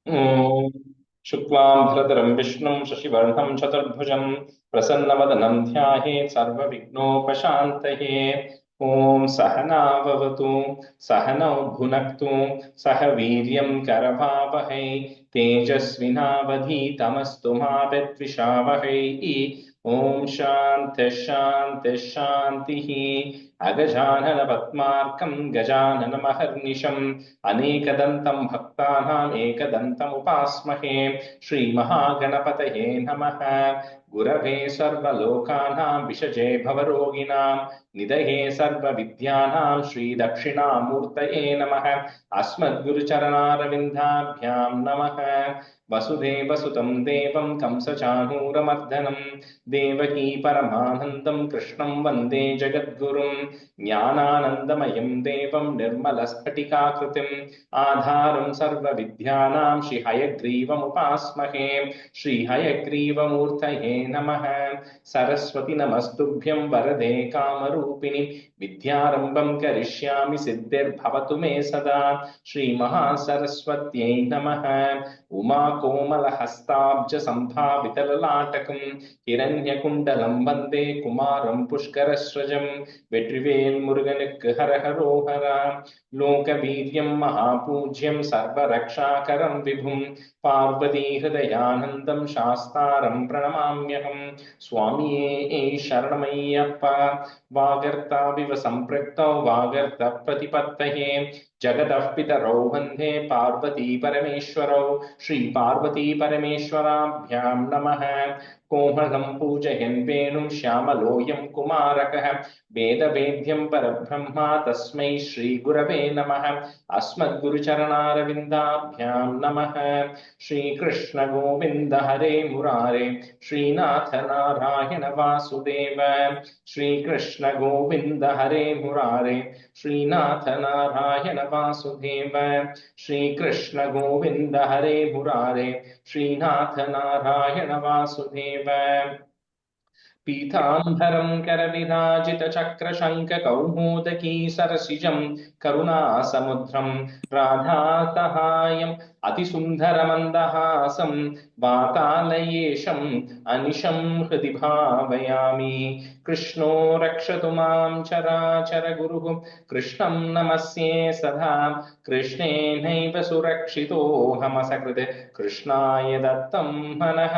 ॐ शुक्लांभरधरं विष्णुं शशिवर्णं चतुर्भुजं प्रसन्नवदनं ध्यायेत् सर्वविघ्नोपशान्तये। ॐ सहनाववतु सहनौ भुनक्तु सह वीर्यं करवावहै तेजस्विनावधीतमस्तु मा विद्विषावहै। ॐ शान्तिः शान्तिः शान्तिः। अगजानन पद्मार्कं गजाननमहर्निशम् अनेकदन्तं भक्तानाम् एकदन्तम् उपास्महे। श्रीमहागणपतये नमः। गुरवे सर्वलोकानां विषजे भवरोगिणां निधये सर्वविद्यानां श्रीदक्षिणामूर्तये नमः। अस्मद्गुरुचरणारविन्दाभ्यां नमः। वसुदेवसुतं देवं कंसचाणूरमर्दनं देवकी परमानन्दं कृष्णं वन्दे जगद्गुरुं। ज्ञानानन्दमयं देवं निर्मलस्फटिकाकृतिम् आधारं सर्वविद्यानां श्रीहयग्रीवमुपास्महे। श्रीहयग्रीवमूर्तये नमः। सरस्वति नमस्तुभ्यं वरदे कामरूपिणि विद्यारम्भं करिष्यामि सिद्धिर्भवतु मे सदा। श्रीमहासरस्वत्यै नमः। उमाकोमलहस्ताब्जसम्भावितललाटकं हिरण्यकुण्डलं वन्दे कुमारं पुष्करस्रजं। வெற்றிவேல் முருகனுக்கு ஹரஹரோஹரா. लोकवीर्यं महापूज्यं सर्वरक्षाकरं विभुं पार्वतीहृदयानन्दं शास्तारं प्रणमाम्यहं। स्वामिये शरणमय्यप्पा। वागर्ताविव सम्पृक्तौ वागर्तप्रतिपत्तये जगतः पितरौ वन्दे पार्वती परमेश्वरौ। श्रीपार्वती परमेश्वराभ्यां नमः। कोमलं पूजयन् वेणुं श्यामलोऽयं कुमारकः वेदवेद्यं परब्रह्मा तस्मै श्रीगुरवे नमः। अस्मद्गुरुचरणारविन्दाभ्यां नमः। श्रीकृष्ण गोविन्द हरे मुरारे श्रीनाथ नारायण वासुदेव। श्रीकृष्ण गोविन्द हरे मुरारे श्रीनाथ नारायण वासुदेव। श्रीकृष्ण गोविन्द हरे मुरारे श्रीनाथ नारायण वासुदेव। पीताम्बरं करविराजितचक्रशङ्खकौमोदकी सरसिजं करुणासमुद्रं राधासहायम् अतिसुन्दरमन्दहासं वातालयेशम् अनिशं हृदि भावयामि। कृष्णो रक्षतु मां चराचरगुरुः कृष्णं नमस्ये सदा। कृष्णेनैव सुरक्षितोऽहमसकृत् कृष्णाय दत्तं मनः।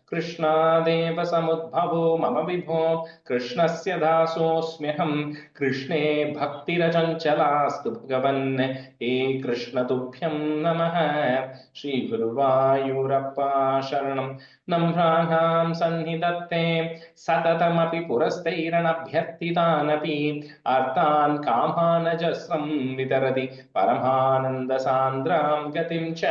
कृष्णादेव समुद्भवो मम विभो कृष्णस्य दासोऽस्म्यहं। कृष्णे भक्तिरचञ्चलास्तु भगवन् हे कृष्ण तुभ्यं नमः। श्रीगुरुवायूरप्पा शरणं नम्राणां सन्निधत्ते सततमपि पुरस्तैरनभ्यर्थितानपि अर्थान् कामानजस्रं वितरति परमानन्दसान्द्रां गतिं च।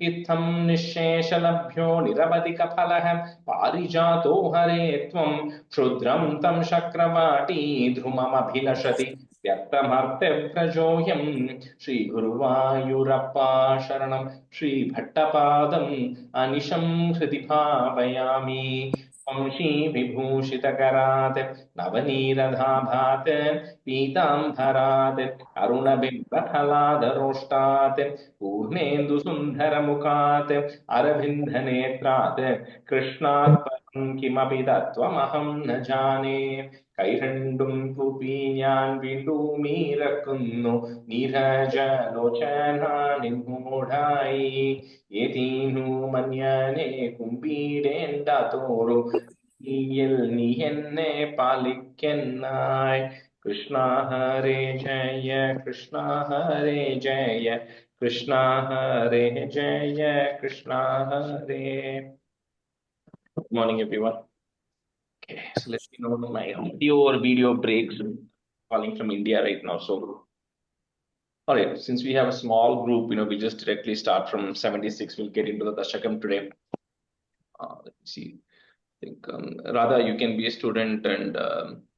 इत्थं निःशेषलभ्यो निरवधिकफलः पारिजातो हरे त्वं क्षुद्रं तं शक्रवाटी ध्रुममभिलषति व्यक्तमर्त्यव्रजोऽयं। श्रीगुरुवायूरप्पा शरणं श्रीभट्टपादम् अनिशं हृदि भावयामि। वंशीविभूषितकरात् नवनीरधाभात् पीताम्बरात् अरुणबिम्बफलादरोष्टात् पूर्णेन्दुसुन्दरमुखात् अरविन्दनेत्रात् कृष्णात् परं किमपि तत्त्वमहं न जाने। കൈരണ്ടും കൂപ്പി ഞാൻ വീണ്ടുമീറക്കുന്നു നീരജലോചന നിന്നോടായി ഏതീനു മന്യനെ കുമ്പീടേണ്ട തോറു നീയിൽ നീ എന്നെ പാലിക്കെന്നായി. കൃഷ്ണ ഹരേ ജയ കൃഷ്ണ ഹരേ ജയ കൃഷ്ണ ഹരേ ജയ കൃഷ്ണ ഹരേ. Good morning, everyone. Okay, so let me know my audio or video breaks. I'm calling from India right now. So, all right, since we have a small group, we just directly start from 76. We'll get into the Dashakam today. Let me see. I think Radha, you can be a student, and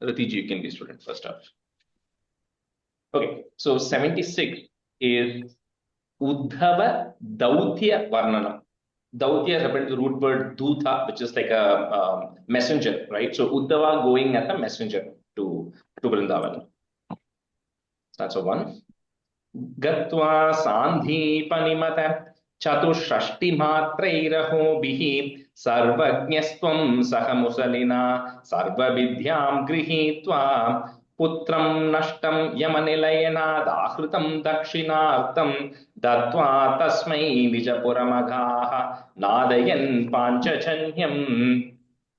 Ratiji, you can be a student first off. Okay, so 76 is Uddhava Dautya Varnanam. Dautya is happened to the root word Dutha, which is like a messenger, right? So Uddhava going as a messenger to Vrindavan. That's a one. Gatva Sandhipanimata चतुष्षष्टि मात्रैरहोभिः सर्वज्ञस्त्वं सह मुसलिना सर्वविद्यां गृहीत्वा पुत्रं नष्टं यमनिलयनादाहृतं दक्षिणार्थं दत्त्वा तस्मै निजपुरमघाः नादयन् पाञ्चजन्यम्.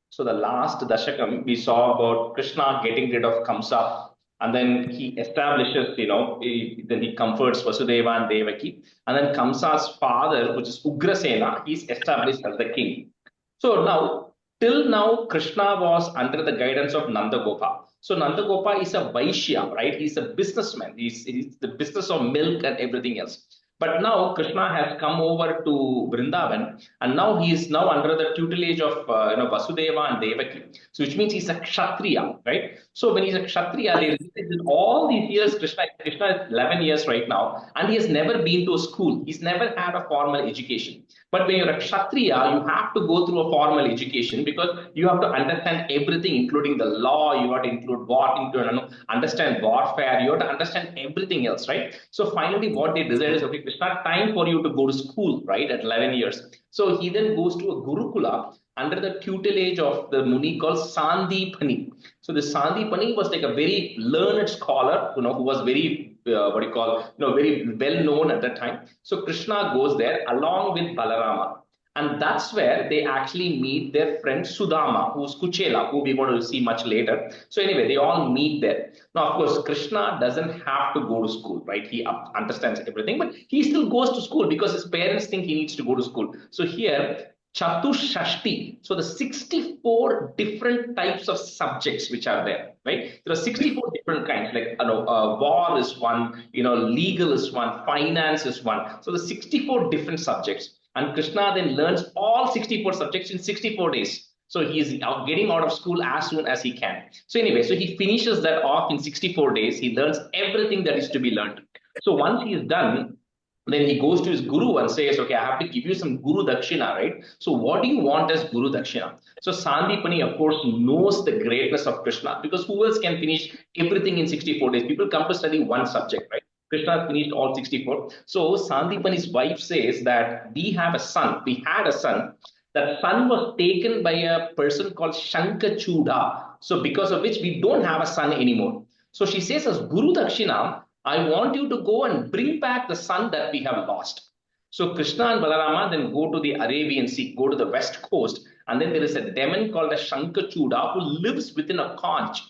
So the last Dashakam, we saw about Krishna getting rid of Kamsa, and then he establishes, then he comforts Vasudeva and Devaki, and then Kamsa's father, which is Ugrasena, he's established as the king. So now, till now, Krishna was under the guidance of Nandagopa. So Nandagopa is a Vaishya, right? He's a businessman. He's the business of milk and everything else. But now Krishna has come over to Vrindavan, and now he is now under the tutelage of Vasudeva and Devaki. So which means he's a Kshatriya, right? So when he's a Kshatriya, they realize that all these years Krishna is 11 years right now, and he has never been to a school. He's never had a formal education. But when you're a Kshatriya, you have to go through a formal education because you have to understand everything, including the law. You have to understand warfare. You have to understand everything else, right? So finally, what they decided is, okay, Krishna, time for you to go to school, right? At 11 years. So he then goes to a Gurukula under the tutelage of the Muni called Sandipani. So the Sandipani was like a very learned scholar, who was very very well known at that time. So Krishna goes there along with Balarama. And that's where they actually meet their friend Sudama, who's Kuchela, who we're going to see much later. So anyway, they all meet there. Now, of course, Krishna doesn't have to go to school, right? He understands everything, but he still goes to school because his parents think he needs to go to school. So here, Chatushashti, so the 64 different types of subjects which are there, right? There are 64 different kinds, like war is one, legal is one, finance is one. So the 64 different subjects, and Krishna then learns all 64 subjects in 64 days. So he is getting out of school as soon as he can. So anyway, so he finishes that off in 64 days. He learns everything that is to be learned. So once he is done, then he goes to his guru and says, okay, I have to give you some guru dakshina, right? So what do you want as guru dakshina? So Sandipani, of course, knows the greatness of Krishna, because who else can finish everything in 64 days? People come to study one subject, right? Krishna finished all 64. So Sandipani's wife says that we had a son. That son was taken by a person called Shankachuda. So because of which we don't have a son anymore. So she says, as Guru Dakshina, I want you to go and bring back the son that we have lost. So Krishna and Balarama then go to the Arabian Sea, go to the west coast, and then there is a demon called a Shankachuda who lives within a conch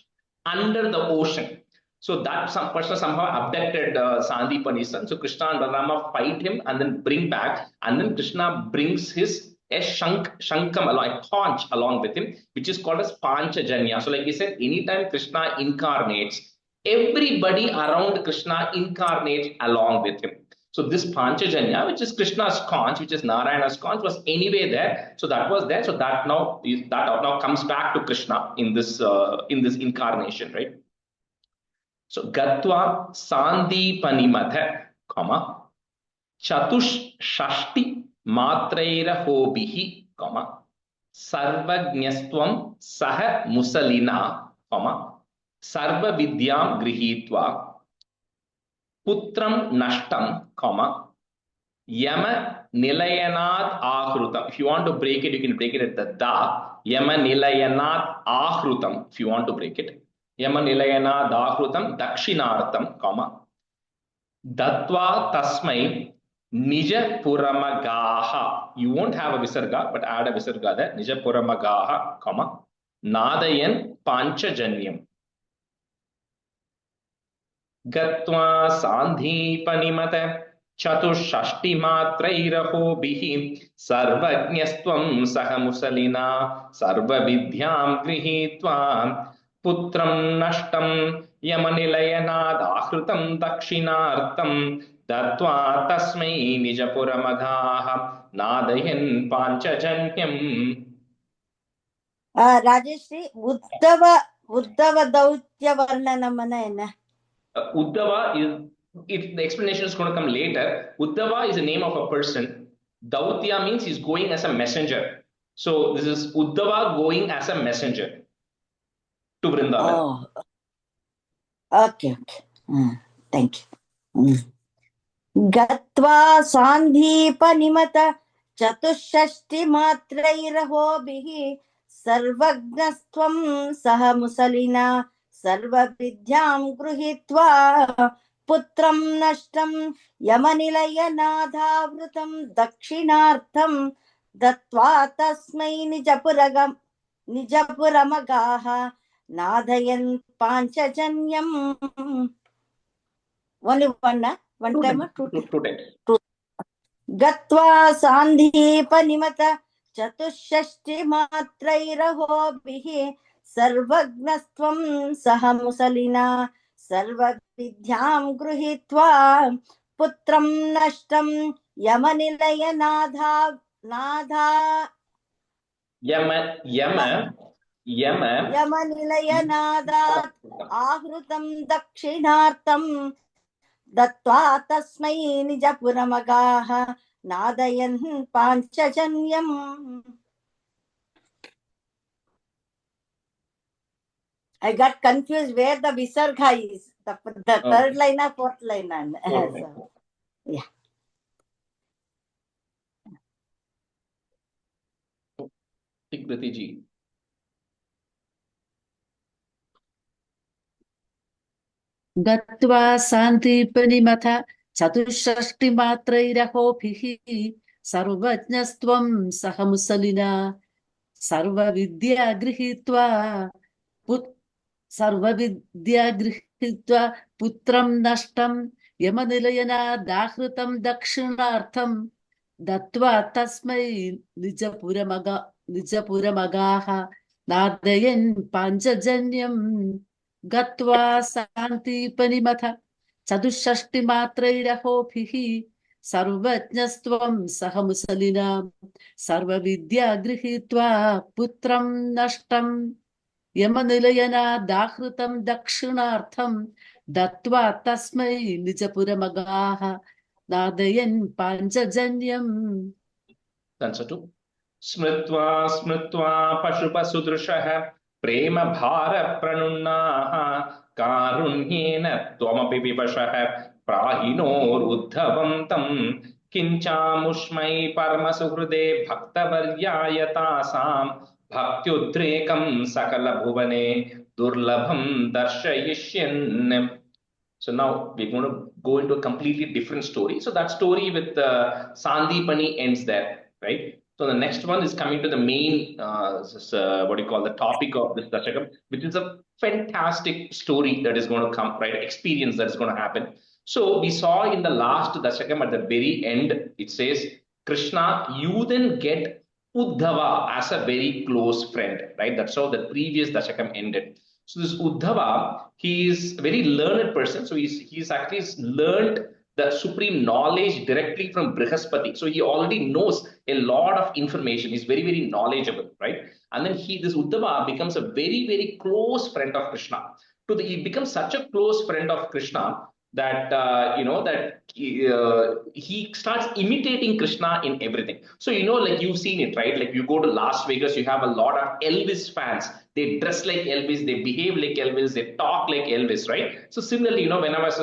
under the ocean. So that some person somehow abducted Sandipani's son. So Krishna and Balarama fight him and then bring back, and then Krishna brings his shankam, a conch along with him, which is called as Panchajanya. So like we said, anytime Krishna incarnates, everybody around Krishna incarnates along with him. So this Panchajanya, which is Krishna's conch, which is Narayana's conch, was anyway there. So that was there. So that now comes back to Krishna in this incarnation, right? So Gatva Sandipanimatha, Chatush Shashti Matrairahobihi, Sarvajnastvam Saha Musalina, Sarva Vidyam Grihitva Putram Nashtam, Yama Nilayanat Ahrutam. If you want to break it, you can break it at the Da. Yama Nilayanat Ahrutam, if you want to break it. Yama Nilayanat Ahrutam Dakshinartam, Dattva Tasmai Nija Puramagaha. You won't have a Visarga, but add a Visarga there. Nija Puramagaha, Nadayan Panchajanyam. Gatva Sandhipanimata Chatushashti Matrairahobihi Sarvajnastvam Sahamusalina Sarva Vidyam Grihitva Putram Nashtam Yamanilayanadahrutam Dakshinartam Dattva Tasmai Nijapuramagaha Nadayan Panchajanyam. Rajeshri, Uddhava Dautya Varnanamana. Uddhava is, the explanation is going to come later. Uddhava is the name of a person. Dautya means he's going as a messenger. So this is Uddhava going as a messenger to Vrindavan. Oh, okay. Thank you. गत्वा सान्धीपनिमत चतुष्षष्टिमात्रैरहोभिः सर्वज्ञस्त्वं सह मुसलिना सर्वविद्यां गृहीत्वा पुत्रं नष्टं यमनिलयनाथावृतं दक्षिणार्थं दत्त्वा तस्मै निजपुरमगाः नादयन् पाञ्चजन्यम्. Only one time or two times? गत्वा सान्धीपनिमत चतुष्षष्टिमात्रैरहोभिः सर्वज्ञस्त्वं सह मुसलिना सर्वविद्यां गृहीत्वा पुत्रं नष्टं यमनिलयनादात् आहृतं दक्षिणार्थं दत्त्वा तस्मै निजपुरमगाः नादयन् पाञ्चजन्यम्. I got confused where the visarga is. The third line or fourth line? So, yeah. Tigrati गत्वा शान्तिपनिमथ चतुष्षष्टिमात्रैरहोभिः सर्वज्ञस्त्वं सह मुसलिना सर्वविद्या गृहीत्वा पुत्रं नष्टं यमनिलयनादाहृतं दक्षिणार्थं दत्त्वा तस्मै निजपुरमगाः नादयन् पाञ्चजन्यम्. गत्वा शान्तिपनिमथ चतुष्षष्टिमात्रैरहोभिः सर्वज्ञस्त्वं सह मुसलिना सर्वविद्या गृहीत्वा पुत्रं नष्टं यमनिलयनादाहृतं दक्षिणार्थं दत्त्वा तस्मै निजपुरमगाः नादयन् पाञ्चजन्यम्. स्मृत्वा स्मृत्वा पशुपसुदृशः प्रेम भार प्रणुन्नाः कारुण्येन त्वमपि विवशः प्राहिनोरुद्धवं तं किञ्चामुष्मै परमसुहृदे भक्तवर्याय तासां भक्त्युद्रेकं सकलभुवने दुर्लभं दर्शयिष्यन्. So now we're going to go into a completely different story. So that story with Sandipani ends there, right? So the next one is coming to the main, what do you call the topic of this Dashakam, which is a fantastic story that is going to come, right? Experience that is going to happen. So we saw in the last Dashakam at the very end, it says, Krishna, you then get Uddhava as a very close friend, right? That's how the previous Dashakam ended. So this Uddhava, he is a very learned person. So he's actually learned the supreme knowledge directly from Brihaspati. So he already knows a lot of information. He's very, very knowledgeable, right? And then this Uddhava becomes a very, very close friend of Krishna. He becomes such a close friend of Krishna that he starts imitating Krishna in everything. So like you've seen it, right? Like you go to Las Vegas, you have a lot of Elvis fans. They dress like Elvis, they behave like Elvis, they talk like Elvis, right? So similarly, when I was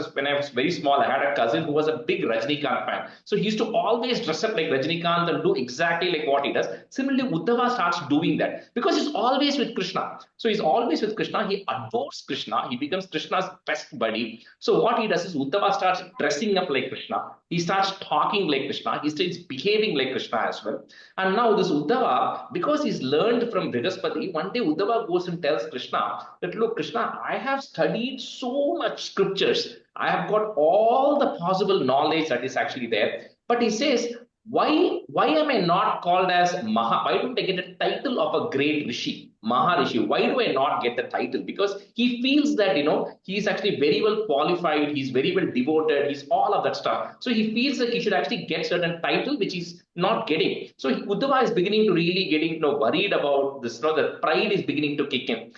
very small, I had a cousin who was a big Rajnikant fan. So he used to always dress up like Rajnikant and do exactly like what he does. Similarly, Uddhava starts doing that because he's always with Krishna. So he's always with Krishna. He adores Krishna. He becomes Krishna's best buddy. So what he does is Uddhava starts dressing up like Krishna. He starts talking like Krishna. He starts behaving like Krishna as well. And now this Uddhava, because he's learned from Brihaspati, one day Uddhava goes and tells Krishna that, look, Krishna, I have studied so much scriptures. I have got all the possible knowledge that is actually there. But he says, why am I not called as Maha? Why don't I get a title of a great Rishi, Maharishi? Why do I not get the title? Because he feels that, he's actually very well qualified. He's very well devoted. He's all of that stuff. So he feels like he should actually get certain title, which he's not getting. So Uddhava is beginning to really getting worried about this. The pride is beginning to kick in.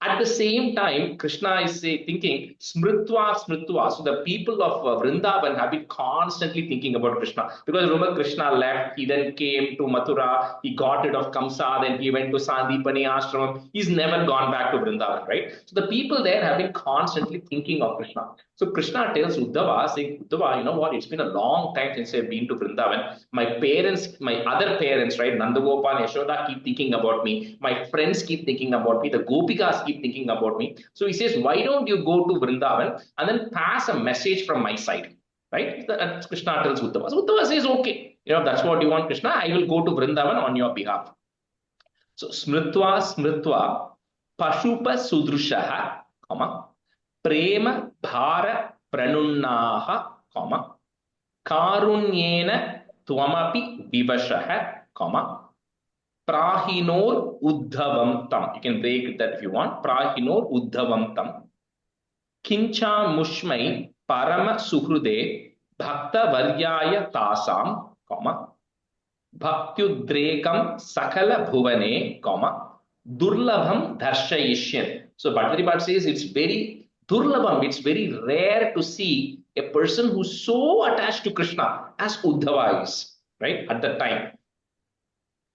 At the same time, Krishna is thinking smritva smritva. So the people of Vrindavan have been constantly thinking about Krishna, because remember Krishna left, he then came to Mathura, he got rid of Kamsa, then he went to Sandipani ashram. He's never gone back to Vrindavan, right? So the people there have been constantly thinking of Krishna. So Krishna tells Uddhava, saying, Uddhava, you know what? It's been a long time since I've been to Vrindavan. My parents, my other parents, right? Nandagopal, Yashoda keep thinking about me. My friends keep thinking about me. The Gopikas keep thinking about me. So he says, why don't you go to Vrindavan and then pass a message from my side, right? Krishna tells Uddhava. So Uddhava says, okay, you know, that's what you want, Krishna. I will go to Vrindavan on your behalf. So smritva smritva pashupa sudrushaha, comma, prema bhara pranunnaha, comma, karunyena tvamapi vivashaha, comma, prahinor uddhavam tam. You can break that if you want. Prahinor uddhavam tam. Kincha mushmai parama suhrude bhakta varyaya tasam, comma, bhaktyudrekam sakala bhuvane, comma, durlabham darshayishyan. So Bhattacharya Bhatt says it's very durlabham, it's very rare to see a person who's so attached to Krishna as Uddhava is, right, at that time.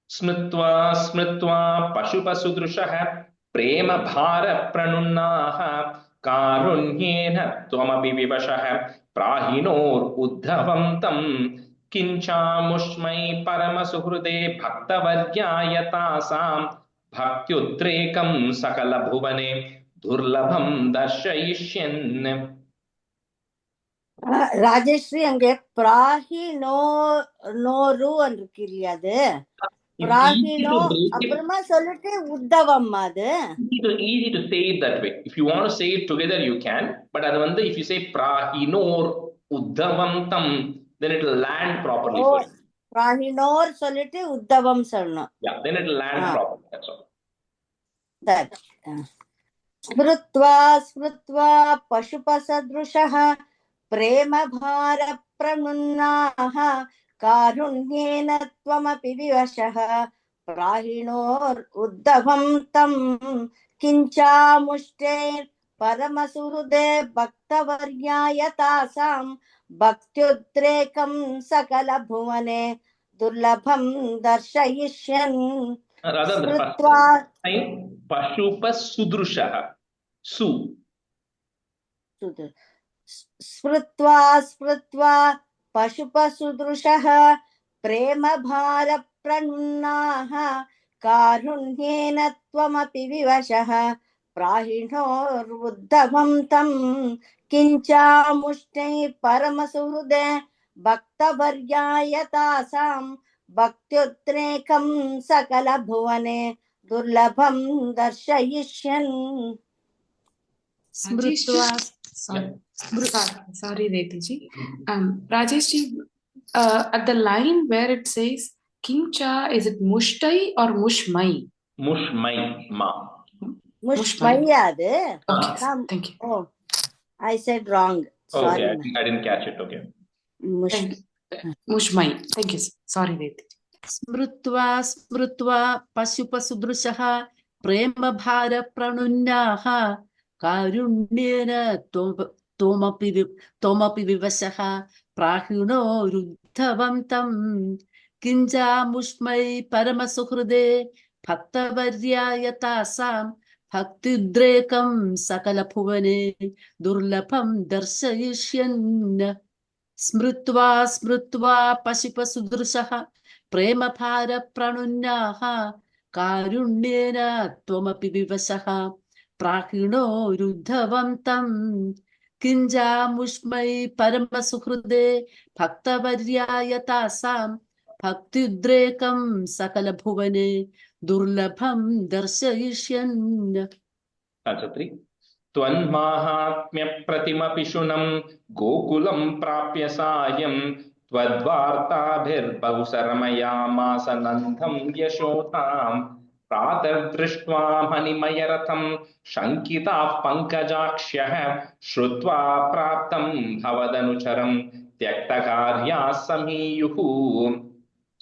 Smritva smritva pashupasudrushah prema bhara pranunnaha karunyena tvamapi vivashah prahinor uddhavam tam kinchamushmai paramasuhrude bhaktavaryayataasam bhakthyudrekam sakala bhuvane durlabham darshayishyan. Rajeswari அங்க பிராஹி நோரு இருக்கு இல்லையா, அது பிராஹினோ அப்புறமா சொல்லிட்டு உத்தவம். அது easy to say it that way. If you want to say it together, you can. But அது வந்து if you say prahinor uddhavantam, then it will land properly for you. பிராஹினோர் சொல்லிட்டு உத்தவம் சொல்லணும். Yeah, then it will land properly. That's all. ஸ்மிருத்வா ஸ்மிருத்வா பசுபசத்ருஷः பிரேம பார பிரணுன்னாः காருண்யேன த்வமபி விவசः பிராஹிணோர் உத்தவம் தம் கிஞ்சாமுஷ்டே பரமசுஹృదే பக்தவர்யாய தாசாம் பக்த்யுத்ரேகம் சகல புவனே துர்லபம் தர்ஷயிஷ்யன். Pashupasudrushah. Su. स्मृत्वा स्मृत्वा पशुपसुदृशः प्रेम भार प्रणुन्नाः कारुण्येन त्वमपि विवशः प्राहिणोरुद्धवं तं किञ्चामुष्टै परमसुहृदे भक्तवर्याय तासां भक्त्युद्रेकं सकलभुवने दुर्लभं दर्शयिष्यन्. स्मृत्वा Sorry, Rediji. Rajeshji, at the line where it says Kimcha, is it Mushtai or Mushmai? Mushmai, ma. Mushmai, adu. Okay, thank you. Oh, I said wrong. Sorry. Okay, I didn't catch it. Okay. Mushmai. Thank you. Sorry, Rediji. स्मृत्वा स्मृत्वा पशुपसुदृशः प्रेम भार प्रणुन्नाः कारुण्येन त्वमपि विवशः प्राहिणोरुद्धवं तं किञ्जामुष्मै परमसुहृदे भक्तवर्याय तासां भक्त्युद्रेकं सकलभुवने दुर्लभं दर्शयिष्यन्. स्मृत्वा स्मृत्वा पशुपसुदृशः प्रेम भार प्रणुन्नाः कारुण्येन त्वमपि विवशः प्राहिणोरुद्धवं तं किञ्जामुष्मै परमसुहृदे भक्तवर्याय तासां भक्त्युद्रेकं सकलभुवने दुर्लभं दर्शयिष्यन्. त्वन्माहात्म्यप्रतिमपिशुनं गोकुलं प्राप्य सायं त्वद्वार्ताभिर्बहुशरमयामास नन्दं यशोदां प्रातर्दृष्ट्वा मणिमयरथं शङ्किताः पङ्कजाक्ष्यः श्रुत्वा प्राप्तं भवदनुचरं त्यक्तकार्याः समीयुः.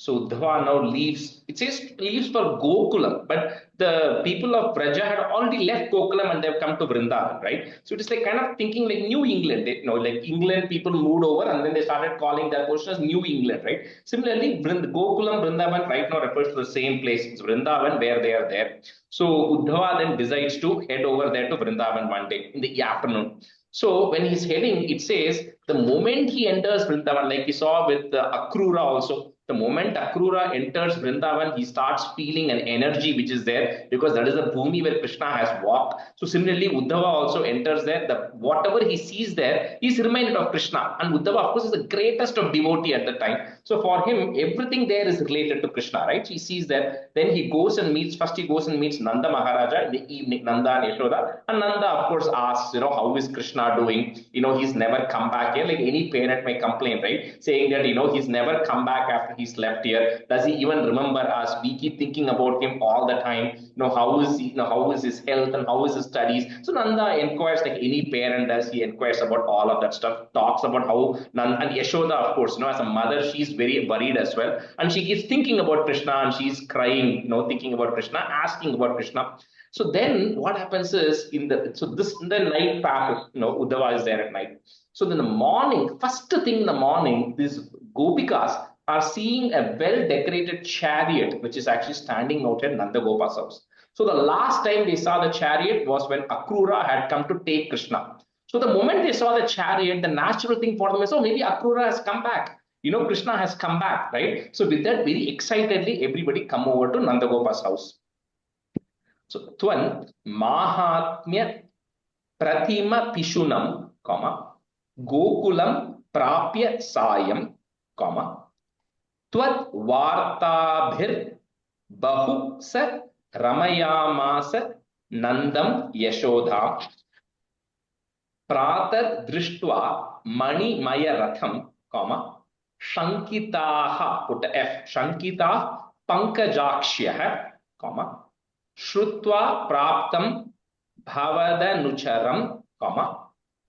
So Uddhava now leaves, it says leaves for Gokulam, but the people of Braja had already left Gokulam and they've come to Vrindavan, right? So it is like kind of thinking like New England, like England people moved over and then they started calling that portion as New England, right? Similarly, Gokulam, Vrindavan right now refers to the same place. It's Vrindavan where they are there. So Uddhava then decides to head over there to Vrindavan one day in the afternoon. So when he's heading, it says the moment he enters Vrindavan, like we saw with Akrura also, the moment Akrura enters Vrindavan, he starts feeling an energy which is there because that is the bhumi where Krishna has walked. So similarly, Uddhava also enters there. Whatever he sees there, he's reminded of Krishna. And Uddhava, of course, is the greatest of devotee at the time. So for him, everything there is related to Krishna, right? So he sees that. Then he goes and meets, first he goes and meets Nanda Maharaja in the evening, Nanda and Yashoda. And Nanda, of course, asks, how is Krishna doing? He's never come back here. Like any parent may complain, right? Saying that, he's never come back after he's left here. Does he even remember us? We keep thinking about him all the time. How is he, how is his health and how is his studies? So Nanda inquires like any parent does. He inquires about all of that stuff, talks about how Nanda and Yashoda, of course, as a mother, she's very worried as well. And she keeps thinking about Krishna and she's crying, thinking about Krishna, asking about Krishna. So then what happens is in the night passes, Uddhava is there at night. So then the morning, first thing in the morning, these Gopikas are seeing a well-decorated chariot, which is actually standing out at Nanda Gopa's house. So the last time they saw the chariot was when Akrura had come to take Krishna. So the moment they saw the chariot, the natural thing for them is, maybe Akrura has come back. Krishna has come back, right? So with that, very excitedly, everybody come over to Nanda Gopa's house. So Twan Mahatmya Pratima Pishunam, Gokulam Prapya Sayam, Tvat Vartabhir Bahu Sa Ramayamasa Nandam Yashodha Pratar Drishtva Mani Maya Ratham, Shankitaha, put F, Shankita Pankajakshyah, Shrutva Praptam Bhavadanucharam,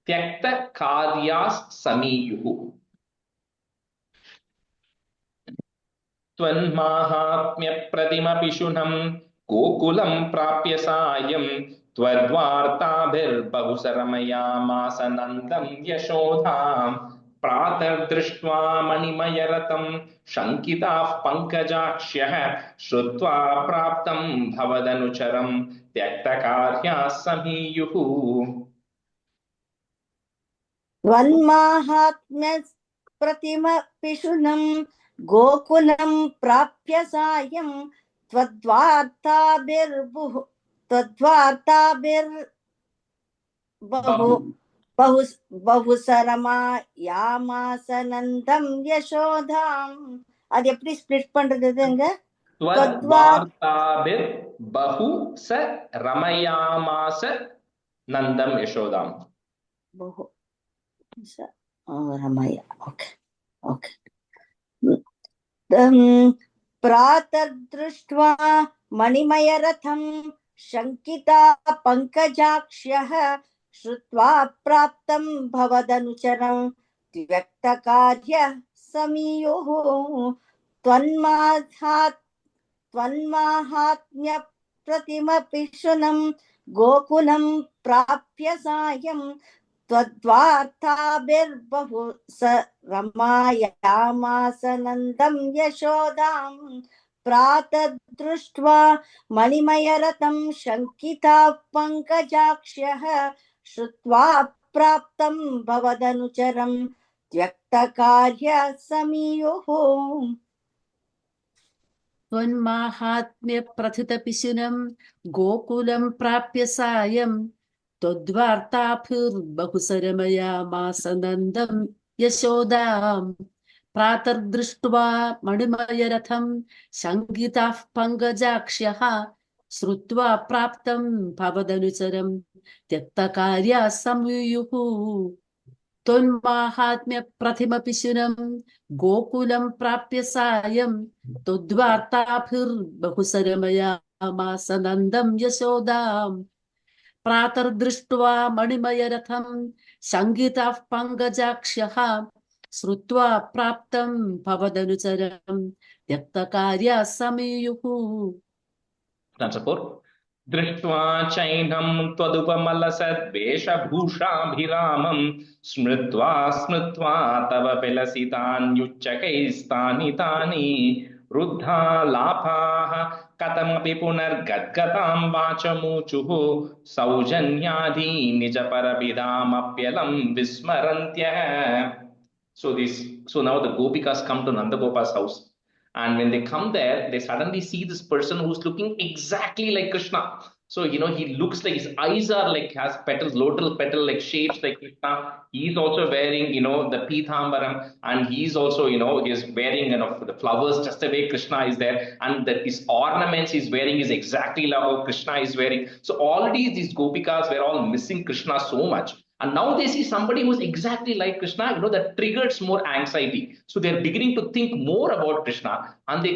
Tyakta Karyas Samiyuhu. Tvanmahatmya Pratima Pishunam Gokulam Prapya Sayam Twadvartabhir Bahusaramayamasa Nandam Yashodham Pratar Drishtva Manimaya Shankitah Pankajakshyah Shrutva Praptam Bhavadanucharam Tyakta Karya Samiyuhu. Tvanmahatmya Pratima Pishunam Gokulam Prapya Sayam Twadvartabhir Bahusarama Yamasanandam Yashodham. அது எப்படி split பண்றதுங்க? Twadvartabhir Bahu Sa Ramayamasa Nandam Yashodham. Bahu Sa Ramaya. Okay. Pratar Drishtva Manimaya Ratham Shankita Pankajakshyah Shrutva Praptam Bhavadanucharam Tyaktakarya Samiyuhu. Tvanmahatmya Pratima Pishunam Gokulam Prapya Sayam Twadvartabhir Bahu Sa Ramayamasanandam Yashodham Pratat Drishtva Manimaya Ratham Shankita Pankajakshyah Shrutva Praptam Bhavadanucharam Tyaktakarya Samiyuhu. Tvanmahatmya Prathita Pishunam Gokulam Prapya Sayam Todvartabhir Bahusaramaya Masanandam Yashodham Pratar Drishtva Manimaya Ratham Shankitah Pankajakshyah Shrutva Praptam Bhavadanucharam Tyaktakarya Samyuhu. Tvanmahatmya Prathima Pishunam Gokulam Prapya Sayam Todvartabhir Bahusaramaya Masanandam Yashodham Pratar Drishtva Manimaya Ratham Shankitah Pankajakshyah श्रुत्वा प्राप्तं भवदनुचरं त्यक्तकार्या समीयुः. Stanza 4. दृष्ट्वा चैनं त्वदुपमलसद्वेषभूषाभिरामं स्मृत्वा स्मृत्वा तव विलसितान्युच्चकैस्तानि तानि रुद्धा लाभाः कथमपि पुनर्गद्गतां वाचमूचुः सौजन्यादि निजपरभिधामप्यलं विस्मरन्त्यः. So now the Gopikas come to Nanda Gopal's house. And when they come there, they suddenly see this person who's looking exactly like Krishna. So, he looks like his eyes are like, has petals, little petal like shapes like Krishna. He's also wearing, the Pithambaram, and he's also, he's wearing, the flowers just the way Krishna is there. And his ornaments he's wearing is exactly like how Krishna is wearing. So already these Gopikas were all missing Krishna so much. And now they see somebody who's exactly like Krishna, that triggers more anxiety. So they're beginning to think more about Krishna, and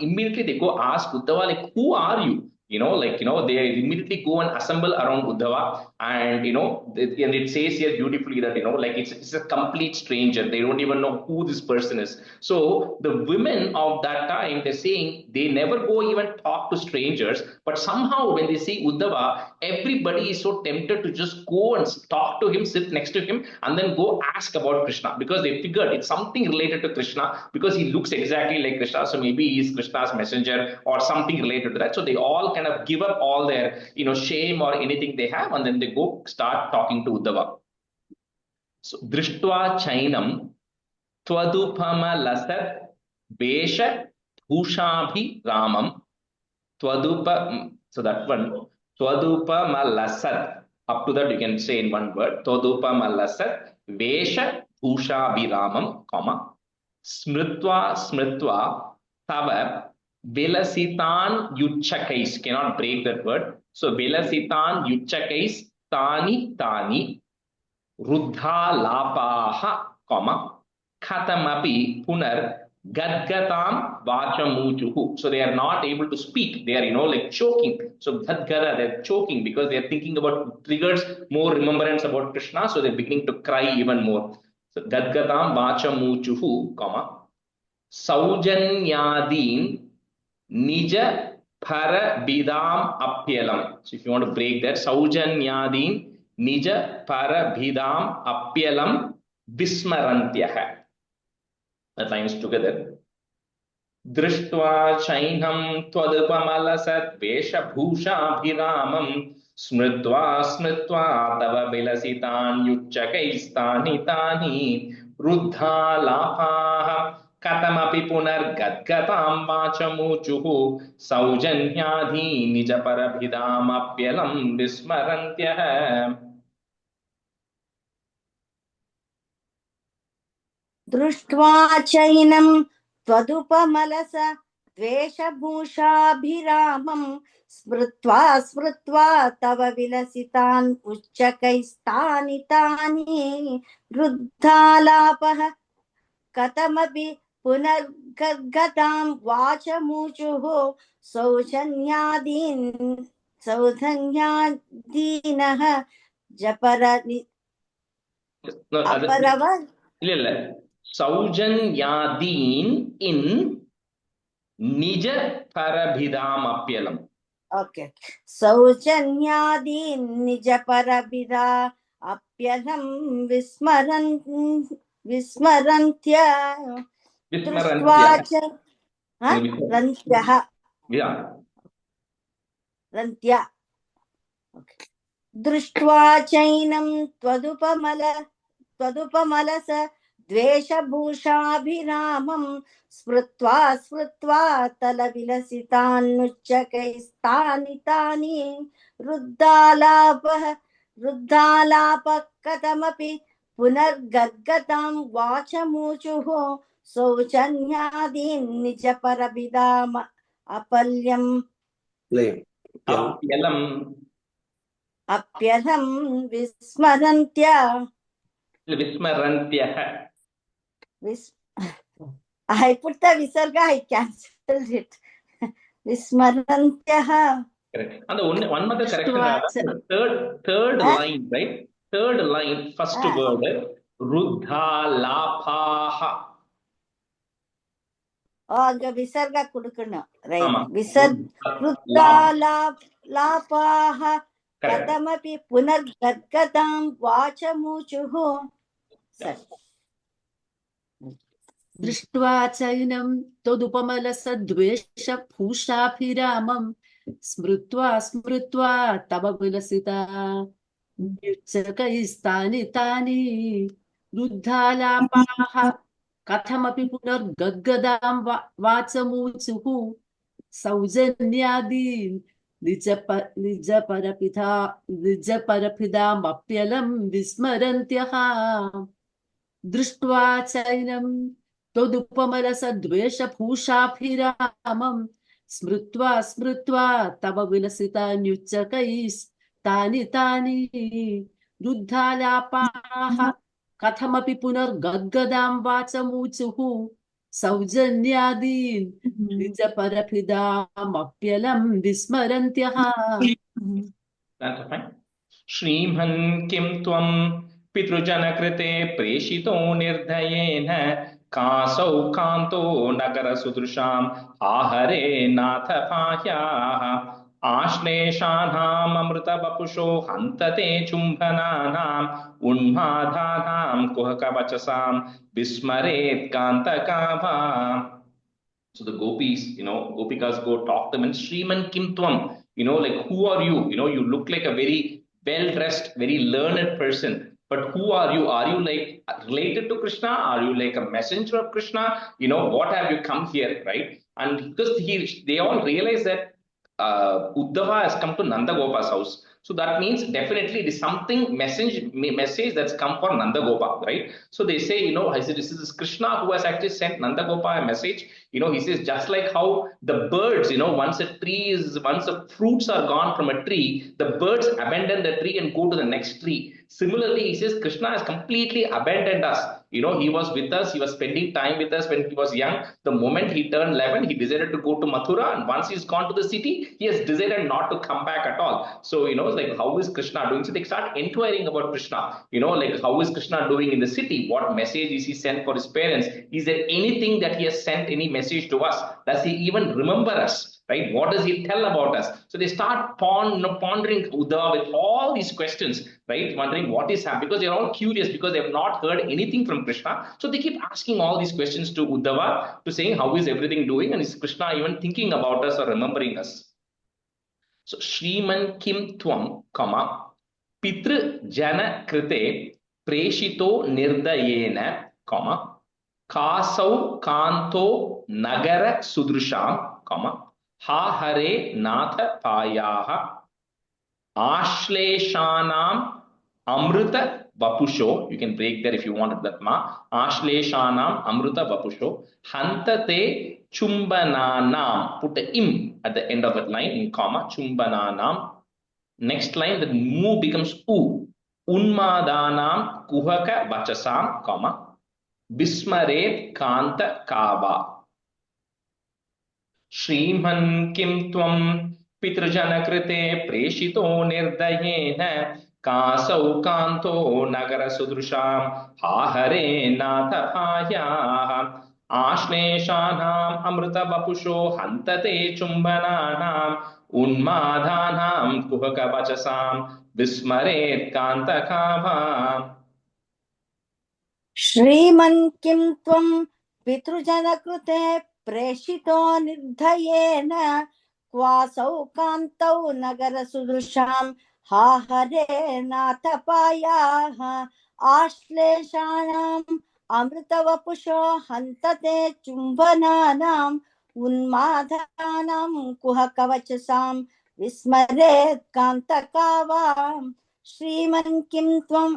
immediately they go ask Uddhava, like, who are you? They immediately go and assemble around Uddhava, and and it says here beautifully that like it's a complete stranger. They don't even know who this person is. So the women of that time, they're saying they never go even talk to strangers, but somehow when they see Uddhava, everybody is so tempted to just go and talk to him, sit next to him, and then go ask about Krishna, because they figured it's something related to Krishna, because he looks exactly like Krishna. So maybe he's Krishna's messenger or something related to that. So they all kind of give up all their shame or anything they have, and then they go start talking to Uddhava. So drishtva chainam twadupama lasat vesha bhushabhi ramam twadupa. So that one, twadupama lasat. Up to that you can say in one word. Twadupama lasat vesha bhushabhi ramam, comma, smritva smritva tava vilasitan yuchakais. Cannot break that word. So vilasitan yuchakais tani tani ruddha lapaha, comma, khatamapi punar gadgatam vachamuchuhu. So they are not able to speak. They are, like choking. So gadgada, they're choking because they're thinking about triggers more remembrance about Krishna. So they're beginning to cry even more. So gadgatam vachamuchuhu, comma, saujanyadin nija para bidam apyalam. So if you want to break that, saujanyadin nija para bidam apyalam vismarantyah. That line is together. Drishtva chainam twadupamalasat veshabhushabhiramam smritva smritva tava vilasitan yuchakaistani tani ruddha lapaha katamapi punar gadgatam vachamuchuhu saujanyadhi nijaparabhidam apyalam vismarantyah. दृष्ट्वा चैनं त्वदुपमलस द्वेषभूषाभिरामं स्मृत्वा स्मृत्वा तव विलसितान् उच्चकैस्तानि तानि रुद्धालापः कथमपि पुनर्गतां वाचमूचुः सौजन्यादीनः जपर अपरव Saujanyadin in nija parabhidam apyalam. Okay. Saujanyadin nija parabhida apyalam vismarantya drishtvacha rantyah. Yeah. Rantya. Okay. Drishtva chainam tvadupamalasa द्वेषभूषाभिरामं स्मृत्वा स्मृत्वा तलविलसितान्नुच्चकैस्तानि तानि रुद्धालापः कथमपि पुनर्गद्गतां वाचमूचुः सौजन्यादीन् निजपरभिदाम अप्यलं विस्मरन्त्यः. I put the visarga, I cancelled it. Vismarantyah. Correct. And the one mother correction, third line, right? Third line, first word, Ruddhalapaha. அங்க விசர்க கொடுக்கணும். Right. ஆமா. ருத்தாலாபாஹ Correct. கதமபி புனர்கத்கதாம் வாசமூச்சுः. சரி. दृष्ट्वा चैनं त्वदुपमलसद्वेषभूषाभिरामं स्मृत्वा स्मृत्वा तव विलसिता युच्चकैस्तानि तानि रुद्धालापाः कथमपि पुनर्गद्गदां वाचमूचुः सौजन्यादीन् निजपरपिदामप्यलं विस्मरन्त्यः दृष्ट्वा चैनं त्वदुपमलसद्वेषभूषाभिरामं स्मृत्वा स्मृत्वा तव विलसितान्युच्चकैस्तानि तानि रुद्धालापाः कथमपि पुनर्गद्गदां वाचमूचुः सौजन्यादीन् निजपरपिदामप्यलं विस्मरन्त्यः. That's fine. Shriman kim tvam पितृजनकृते प्रेषितो निर्दयेन कासौ कान्तो नगरसुदृशाम् आहरे नाथ पाह्याः आश्लेषानाम् अमृतवपुषो हन्तते चुम्बनानाम् उन्मादानाम् कुहकवचसाम् विस्मरेत् कान्तकाभाम्. So the gopis, gopikas go talk to them and Shriman kim tvam, like who are you? You look like a very well-dressed, very learned person. But who are you? Are you like related to Krishna? Are you like a messenger of Krishna? What have you come here, right? And because they all realize that Uddhava has come to Nanda Gopa's house. So that means definitely it is something message that's come for Nanda Gopa, right? So they say, this is Krishna who has actually sent Nanda Gopa a message. He says, just like how the birds, once the fruits are gone from a tree, the birds abandon the tree and go to the next tree. Similarly, he says, Krishna has completely abandoned us. He was with us, he was spending time with us when he was young. The moment he turned 11, he decided to go to Mathura, and once he's gone to the city, he has decided not to come back at all. So, like how is Krishna doing? So they start inquiring about Krishna. Like how is Krishna doing in the city? What message is he sent for his parents? Is there anything that he has sent, any message to us? Does he even remember us? Right? What does he tell about us? So they start pondering Uddhava with all these questions, right? Wondering what is happening, because they're all curious, because they have not heard anything from Krishna. So they keep asking all these questions to Uddhava, to saying how is everything doing, and is Krishna even thinking about us or remembering us? So Shriman kim tvam, Pitru jana krite preshito nirdayena, Kasau kanto nagara sudrusham, ha hare natha payaha ashleshanam amrita vapusho. You can break there if you wanted that ma. Ashleshanam amrita vapusho hantate chumbananam. Put the im at the end of that line in comma. Chumbananam. Next line, the mu becomes u. Unmadanam kuhaka vachasam, Bismaret kanta kava. Shriman kim tvam pitrjanakrite preshito nirdayena kasau kanto nagara sudrusham hahare natha payaha ashleshanam amrita vapusho hantate chumbananam unmadhanam kuhaka vachasam vismaret kantakabha. श्रीमन् किं त्वं पितृजनकृते प्रेषितो निर्धयेन क्वासौ कान्तौ नगरसुदृशां हा हरे नाथपायाः आश्लेषाणाम् अमृतवपुषो हन्तते चुम्बनानाम् उन्मादानां कुहकवचसां विस्मरेत् कान्तकावाम् श्रीमन् किं त्वं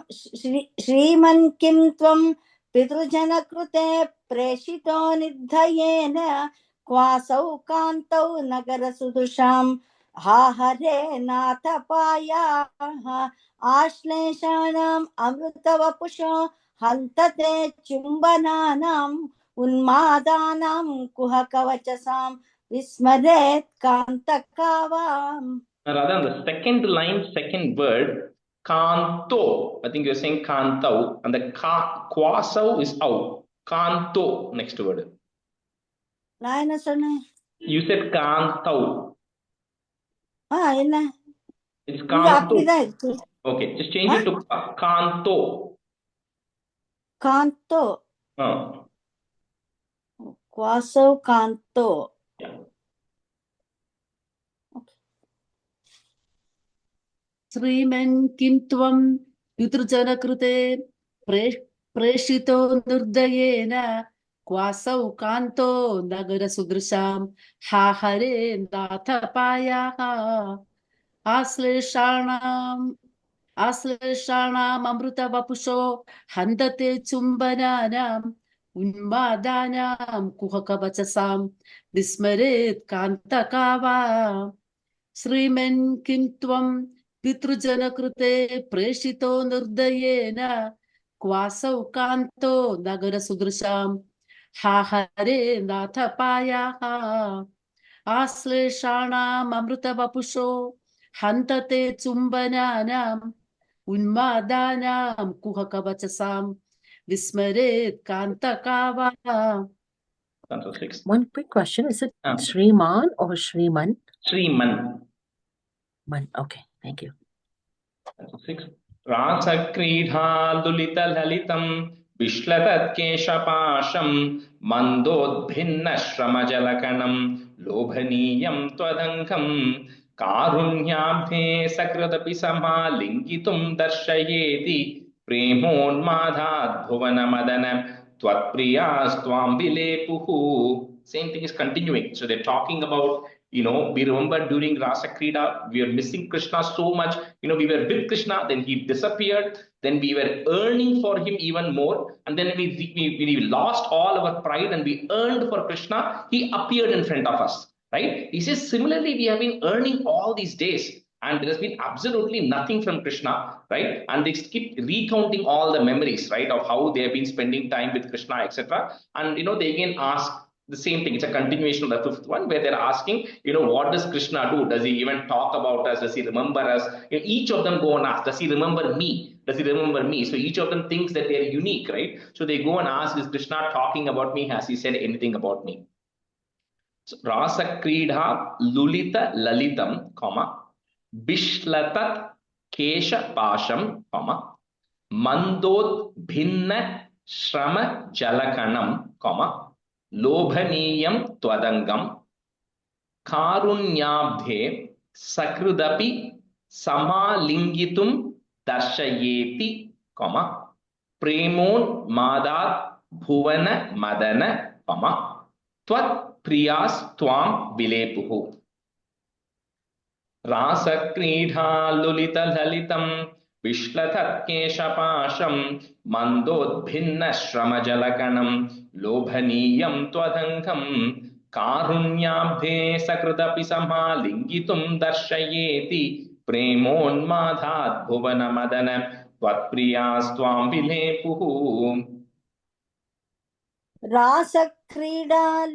पितृजनकृते प्रेषितो निर्धयेन क्वासौ कान्तौ नगरसुदृशां हा हरे नाथपायाः आश्लेषाणाम् अमृतवपुषो हन्तते चुम्बनानाम् उन्मादानां कुहकवचसां विस्मरेत् कान्तकावाम्. Rather, on the second line, second word, Kanto. I think you're saying kantau, and the kwasau is au. Kanto, next word. நான் என்ன சொன்னேன்? You said kantau. என்ன It's இங்க kanto. அப்படிதான் இருக்கு. Okay, just change it to kanto. காந்தோ, குவாசோ காந்தோ. Yeah. श्रीमन् किं त्वं पितृजनकृते प्रेषितो निर्दयेन क्वासौ कान्तो नगरसुदृशां हा हरे नाथपायाः आश्लेषाणाममृतवपुषो हन्दते चुम्बनानाम् उन्मादानां कुहकवचसां विस्मरेत् कान्तका वा श्रीमन् किं त्वं पितृजनकृते प्रेषितो निर्दयेन क्वासौ कान्तो नगरसुदृशां हा हरे नाथपायाः आश्लेषाणाममृतवपुषो हन्तते चुम्बनानाम् उन्मादानां कुहकवचसां विस्मरेत् कान्तका वा. One quick question. Is it Shriman or Shriman? Shriman. Man. Okay. Thank you. 6. रासक्रीडालुलितललितं विश्लतत्केशपाशं मन्दोद्भिन्नश्रमजलकणं लोभनीयं त्वदङ्गं कारुण्याब्धे सकृदपि समालिङ्गितुं दर्शयेति प्रेमोन्मादात् भुवनमदन त्वत्प्रियास्त्वां विलेपुः. Same thing is continuing. So they're talking about, we remember during Rasa Krida, we are missing Krishna so much. We were with Krishna, then he disappeared, then we were earning for him even more. And then we lost all our pride and we earned for Krishna. He appeared in front of us, right? He says, similarly, we have been earning all these days and there has been absolutely nothing from Krishna, right? And they keep recounting all the memories, right, of how they have been spending time with Krishna, etc. And, they again ask the same thing. It's a continuation of the 5th one where they're asking, what does Krishna do? Does he even talk about us? Does he remember us? Each of them go and ask, does he remember me? Does he remember me? So each of them thinks that they're unique, right? So they go and ask, is Krishna talking about me? Has he said anything about me? So, Rasa Kridha Lulita Lalitam, Bishlatat Kesha Pasham, Mandod Bhinna Shrama Jalakanam, Lobhaniyam Twadangam Karunyabdhe Sakrudapi Samalingitum Darshayeti, Premon Madat Bhuvana Madana, Tvat Priyas Twam Vilepuhu. Rasa Kridha Lulita Lalitam Vishlathat Keshapasham Mandodbhinna Shramajalakanam Lobhaniyam Twadangam Karunyabdhe Sakrudapi Samalingitum Darshayeti Premon Bhuvana Madana Tvatpriyas Tvam Vilepuhu. Rasa Krida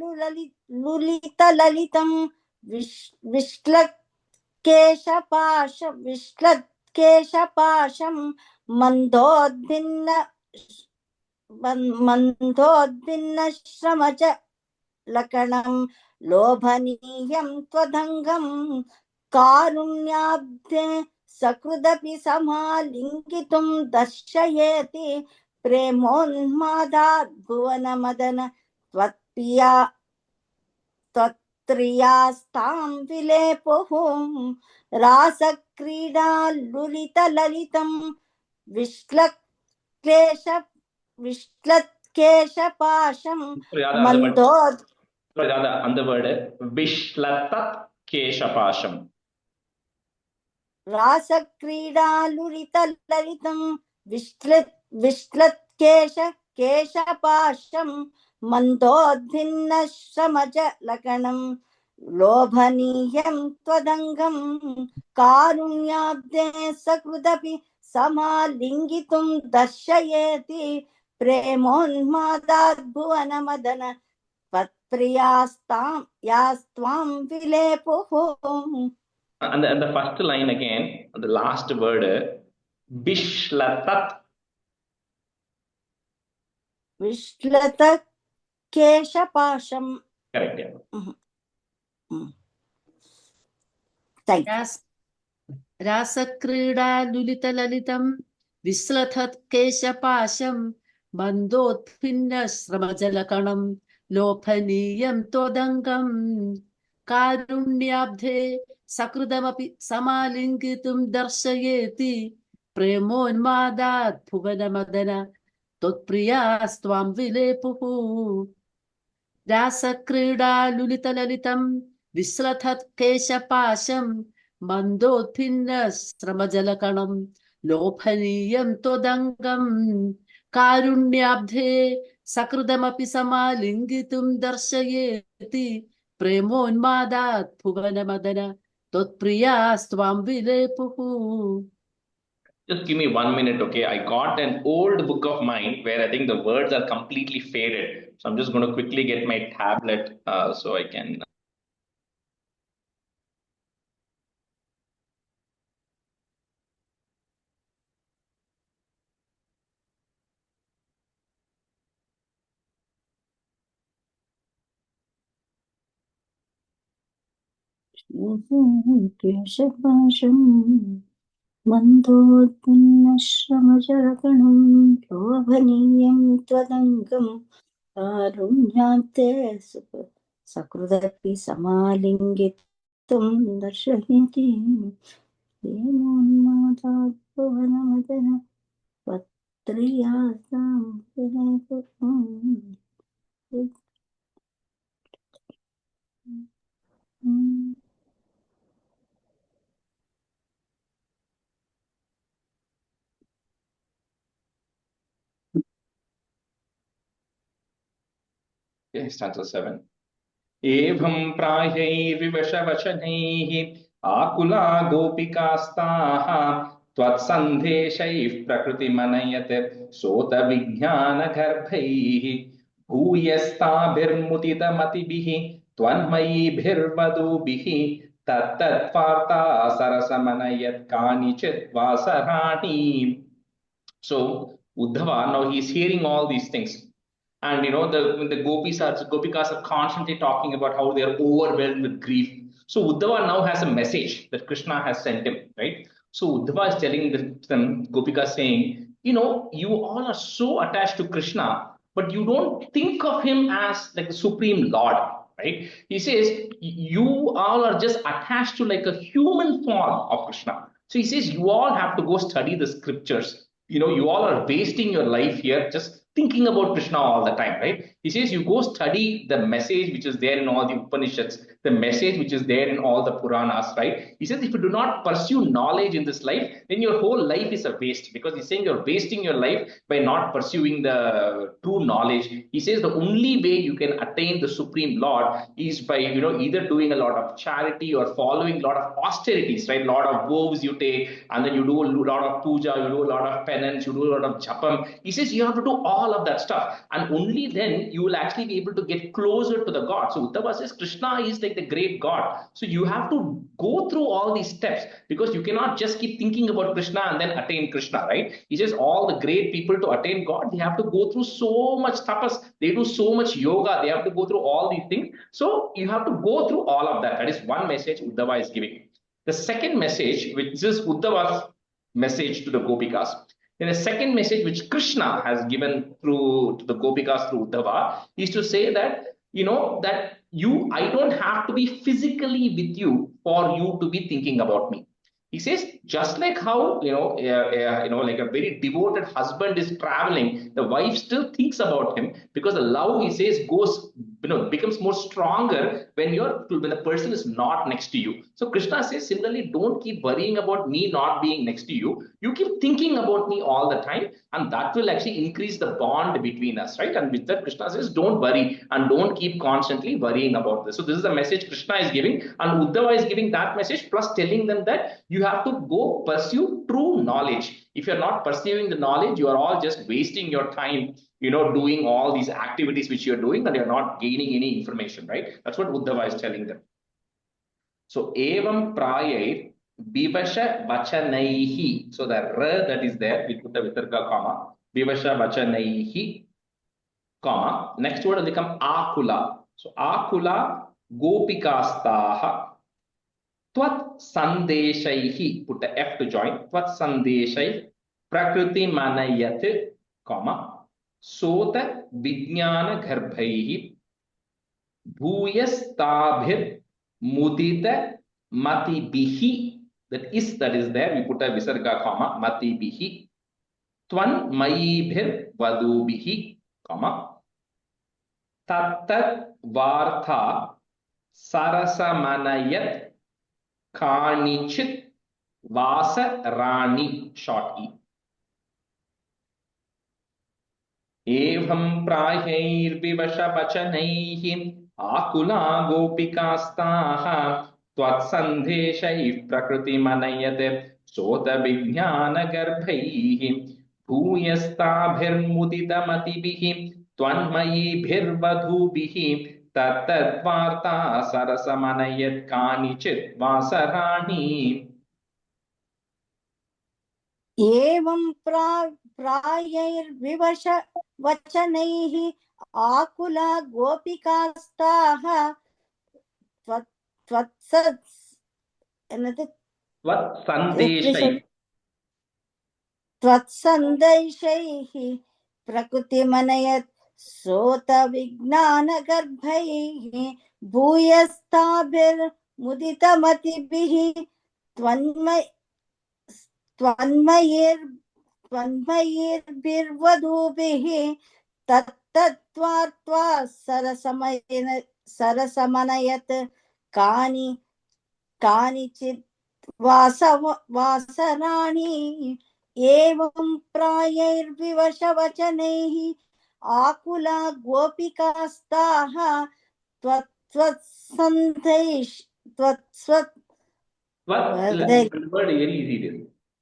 Lulita Lalitam Vishlat Keshapasham Mandodbhinna Shramaja Lakanam Lobhaniyam Twadangam Karunyabdhe Sakrudapi Samalingitum Darshayeti Premonmadat Bhuvana Madana Tvatriyastam Vilepuhum. Rasa Krida Lulita Lalitam Vishlat Kesha Pasham Mandod. On the word Vishlatat Kesha Pasham. Rasa Krida Lulita Lalitam Vishlat Kesha Pasham Mandodhinna Shramaja Lakanam Lobhaniyam Twadangam Karunyabde Sakrudapi Samalingitum Darshayeti Premonmadat Bhuvana Madana Patpriyastam Yastvam Vilepuhum. And the first line again, the last word, Vishlatat. Vishlata Keshapasham. Correct, yeah. Thank you. Rasakreeda lulitalaalitam Vislathat Keshapasham Mandotpinna Sramajalakam Lophaniyam Todangam Karunyabdhe Sakrudamapi Samalingitum Darshayeti Premonmadat Bhuvanamadana Totpriyastvam Vilepuhu Rasakreeda lulitalaalitam Vislathat Keshapasham Mandothinna Sramajalakam Lophaniyam Todangam Karunyabdhe Sakrudamapi Samalingitum Darshayeti Premonmadat Bhuvanamadana Totpriyastvam Vilepuhu. Just give me 1 minute, okay? I got an old book of mine where I think the words are completely faded. So I'm just going to quickly get my tablet so I can. Keshapasham Mandodpinashramajalakanam Lobhaniyam Twadangam Karunyate Sakrudapi Samalingitum Darshayati Demonmadat Bhuvanamadana Patriyasam Vilepuhum. Okay, stanza 7. Evam prayaiर्विवशवचनैः आकुला गोपिकास्ताः त्वत्सन्देशैः प्रकृतिमनयत् सोतविज्ञानगर्भैः भूयस्ताभिर्मुदितमतिभिः त्वन्मयीभिर्वधूभिः तत्तत्वार्ता सरसमनयत् कानिचित् वासराणि. So Uddhava, now he's hearing all these things. And the Gopikas are constantly talking about how they are overwhelmed with grief. So Uddhava now has a message that Krishna has sent him, right? So Uddhava is telling them, Gopikas saying, you all are so attached to Krishna, but you don't think of him as like the supreme Lord, right? He says, you all are just attached to like a human form of Krishna. So he says, you all have to go study the scriptures. You all are wasting your life here just thinking about Krishna all the time, right? He says you go study the message which is there in all the Upanishads, the message which is there in all the Puranas, right? He says if you do not pursue knowledge in this life, then your whole life is a waste, because he's saying you're wasting your life by not pursuing the true knowledge. He says the only way you can attain the Supreme Lord is by, either doing a lot of charity or following a lot of austerities, right? A lot of vows you take, and then you do a lot of puja, you do a lot of penance, you do a lot of japam. He says you have to do all of that stuff, and only then you will actually be able to get closer to the God. So Uddhava says Krishna is like the great God. So you have to go through all these steps, because you cannot just keep thinking about Krishna and then attain Krishna, right? He says all the great people to attain God, they have to go through so much tapas, they do so much yoga, they have to go through all these things. So you have to go through all of that. That is one message Uddhava is giving. The second message, which is Uddhava's message to the Gopikas. Then the second message which Krishna has given to the Gopikas through Uddhava is to say that, I don't have to be physically with you for you to be thinking about me. He says, just like how, like a very devoted husband is traveling, the wife still thinks about him, because the love, he says, becomes more stronger when the person is not next to you. So Krishna says, similarly, don't keep worrying about me not being next to you. You keep thinking about me all the time, and that will actually increase the bond between us, right? And with that, Krishna says, don't worry and don't keep constantly worrying about this. So this is the message Krishna is giving, and Uddhava is giving that message, plus telling them that you have to go pursue true knowledge. If you're not pursuing the knowledge, you are all just wasting your time, doing all these activities which you're doing, and you're not gaining any information, right? That's what Uddhava is telling them. So, evam prayai Vivasha Vachanaihi. So the R that is there, we put a Visarga comma. Vivasha Vachanaihi, comma. Next word will become Akula. So Akula Gopikastaha. Tvat Sandeshaihi. Put a F to join. Tvat Sandeshai Prakriti Manayat, comma. Sota Vijnana Garbhaihi. Bhuyastabhir Mudita Matibihi. That is there. We put a Visarga, comma. Matibihi. Twan Mayibhir Vadubihi, comma. Tattat Vartha Sarasamanayat Kanichit Vasa Rani, short E. Evam Prayairvivashavachanaihi Akula Gopikastaha Tvatsandeshai Prakriti Manayate Sota Vijnana Garbhaihi Bhuyastabhirmudidamatibihi Tvanmayibhirvadhubihi Tattadvarta Sarasamanayat Kanichit Vasarani. एवं प्रायैर्विवश वचनैः आकुला गोपिकास्ताः त्वत्सन्देशैः प्रकृतिमनयत् सोत विज्ञानगर्भैः भूयस्ताभिर्मुदितमतिभिः त्वन्मयैर्भिर्वधूभिः तत्तद्वार्त्वा सरसमनयत् कानिचित् वासराणि. एवं प्रायैर्विवशवचनैः आकुला गोपिकास्ताः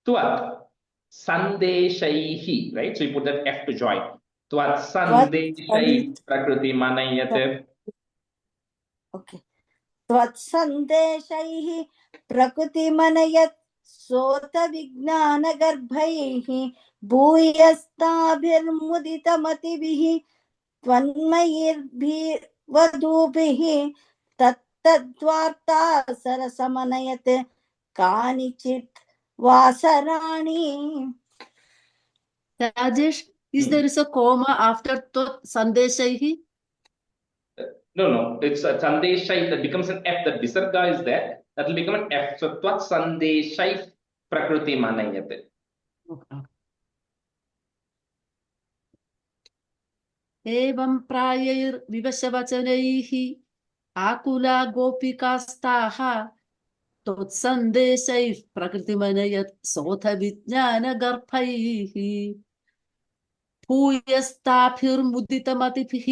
Tvat Sandeshaihi, right? So you put that F to join. Tvat Sandeshai Prakriti Manayate. Okay. Tvat Sandeshaihi Prakriti Manayat Sota Vijnana Garbhaihi Bhuyastabhirmuditamaatibihi Tvanmayirvadhubihi Tattadvarta Sarasamanayate Kanichit Vasarani. Rajesh, is there is a comma after Tot Sandeshaihi? No, it's a Sandeshai that becomes an F. That Visarga is there. That will become an F. So Tvat Sandeshai Prakriti Manayate. Okay. Evam prayaiर्विवशवचनैः आकुला गोपिकास्ताः त्वत्सन्देशैः प्रकृतिमनयत् सोऽथ विज्ञानगर्भैः भूयस्ताभिर्मुदितमतिभिः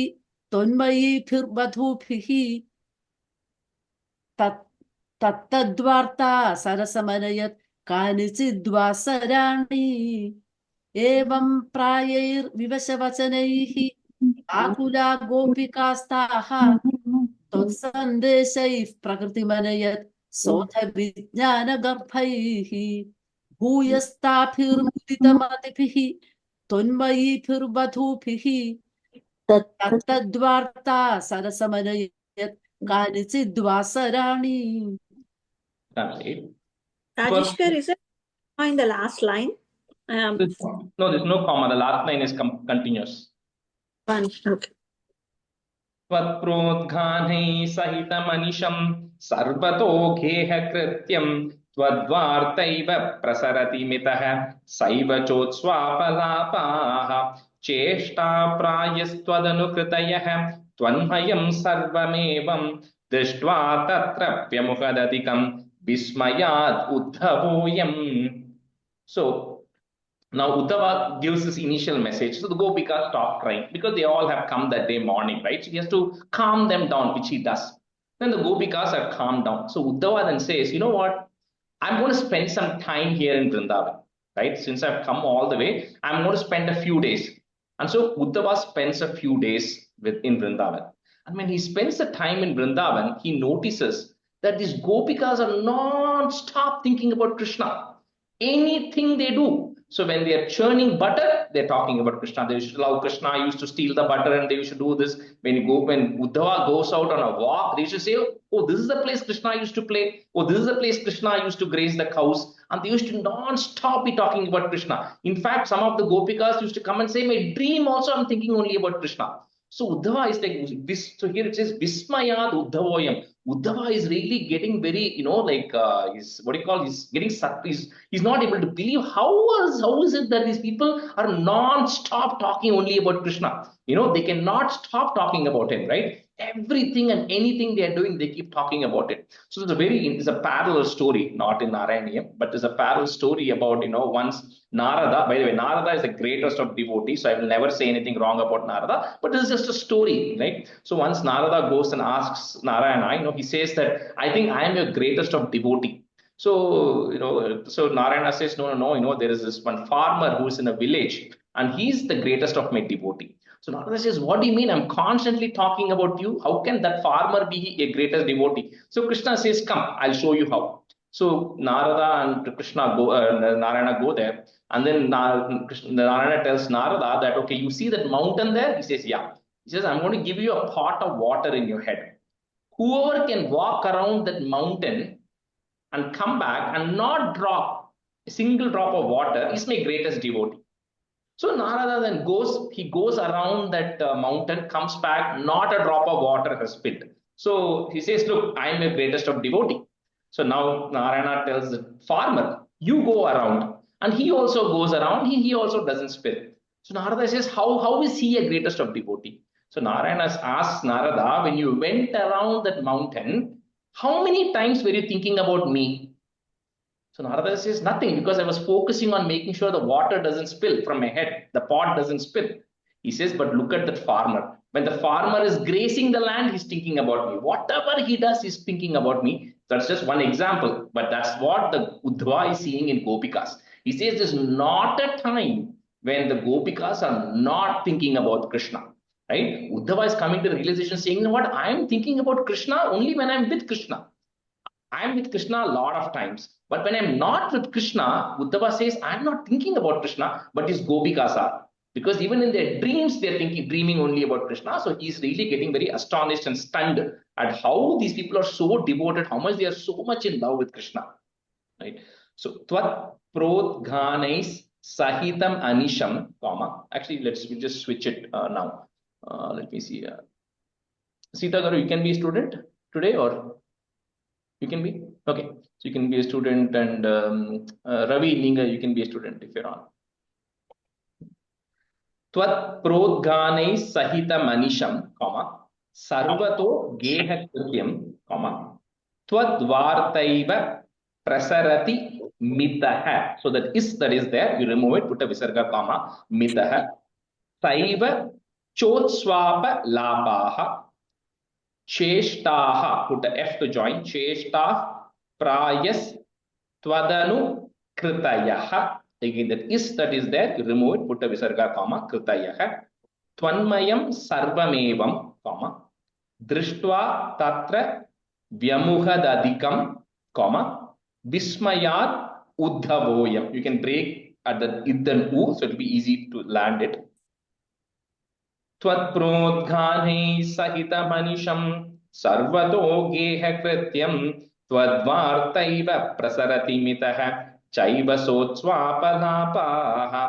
त्वन्मयीभिर्वधूभिः तत्तद्वार्ता सरसमनयत् कानिचिद्वासराणि. एवं प्रायैर्विवशवचनैः आकुला गोपिकास्ताः त्वत्सन्देशैः प्रकृतिमनयत् सोऽथ विज्ञानगर्भैः भूयस्ताभिर्मुदितमतिभिः त्वन्मयीभिर्वधूभिः तत्तद्वार्ता सरसमनयत् कानिचिद्वासराणि. Rajeshkar, is it in the last line? No, there's no comma. The last line is continuous. Okay. Tvatprodghanai sahitamaniṣam sarvato geha krityam tvadvartaiva prasarati mitah saiva chotsvapalapaah cheshta prayastvadanukritayah tvanmayam sarvamevam drishtva tatrapyamukhadatikam vismayat uddhavoyam. So now Uddhava gives this initial message. So the Gopika stop crying because they all have come that day morning, right? So he has to calm them down, which he does. Then the Gopikas are calmed down. So Uddhava then says, you know what? I'm going to spend some time here in Vrindavan, right? Since I've come all the way, I'm going to spend a few days. And so Uddhava spends a few days in Vrindavan. And when he spends the time in Vrindavan, he notices that these gopikas are non-stop thinking about Krishna. Anything they do. So when they are churning butter, they're talking about Krishna. They used to love Krishna, used to steal the butter, and they used to do this. When Uddhava goes out on a walk, they used to say, oh, this is the place Krishna used to play. Oh, this is the place Krishna used to graze the cows. And they used to non-stop be talking about Krishna. In fact, some of the gopikas used to come and say, my dream also, I'm thinking only about Krishna. So Uddhava is like this. So here it says Vismayad Uddhavoyam. Uddhava is really getting very, he's what do you call? He's getting he's not able to believe how is it that these people are non-stop talking only about Krishna. They cannot stop talking about him, right? Everything and anything they are doing, they keep talking about it. So it's a parallel story, not in Narayaneeyam, but it's a parallel story about, once Narada. By the way, Narada is the greatest of devotees, so I will never say anything wrong about Narada, but this is just a story, right? So once Narada goes and asks Narayana, he says that, I think I am your greatest of devotee. So, so Narayana says, no, there is this one farmer who is in a village, and he's the greatest of my devotee. So Narada says, what do you mean? I'm constantly talking about you. How can that farmer be a greatest devotee? So Krishna says, come, I'll show you how. So Narada and Krishna Narayana go there. And then Narayana tells Narada that, okay, you see that mountain there? He says, yeah. He says, I'm going to give you a pot of water in your head. Whoever can walk around that mountain and come back and not drop a single drop of water is my greatest devotee. So Narada then goes around that mountain, comes back, not a drop of water has spilled. So he says, look, I am the greatest of devotee. So now Narayana tells the farmer, you go around. And he also goes around, he also doesn't spill. So Narada says, how is he a greatest of devotee? So Narayana asks Narada, when you went around that mountain, how many times were you thinking about me? So Narada says, nothing, because I was focusing on making sure the water doesn't spill from my head. The pot doesn't spill. He says, but look at that farmer. When the farmer is grazing the land, he's thinking about me. Whatever he does, he's thinking about me. That's just one example. But that's what the Uddhava is seeing in Gopikas. He says there's not a time when the Gopikas are not thinking about Krishna. Right? Uddhava is coming to the realization saying, you know what? I'm thinking about Krishna only when I'm with Krishna. I'm with Krishna a lot of times. But when I'm not with Krishna, Uddhava says, I'm not thinking about Krishna, but his Gopikas are. Because even in their dreams, they're dreaming only about Krishna. So he's really getting very astonished and stunned at how these people are so devoted, how much they are so much in love with Krishna. Right? So, Tvat Prodghanais Sahitam Anisham, comma. Actually, we just switch it now. Let me see. Sita Garu, you can be a student today, or you can be? Okay. So you can be a student, and Ravi, Ninga, you can be a student if you're on. Tvat Prodghanai Sahita Manisham, comma, Sarvato Geha Krityam, comma, Tvat Vartaiva Prasarati Mitaha. So that is there, you remove it, put a Visarga, comma, Mitaha. Saiva Chotswapa Lapaha. Cheshtaha, put a F to join, Cheshtah Prayas Twadanu Kritayaha. Again, that is there, you remove it, put a Visarga, comma, Kritayaha. Tvanmayam Sarvamevam, comma, Drishtva Tatra Vyamuhadadikam, comma, Vismayat Uddhavoyam. You can break at the id and u, so it will be easy to land it. Tvatprodghanai Sahitamanicham Sarvato Geha Krityam Twadvartaiva Prasarati Mitaha Chaiva Sotswapalapaha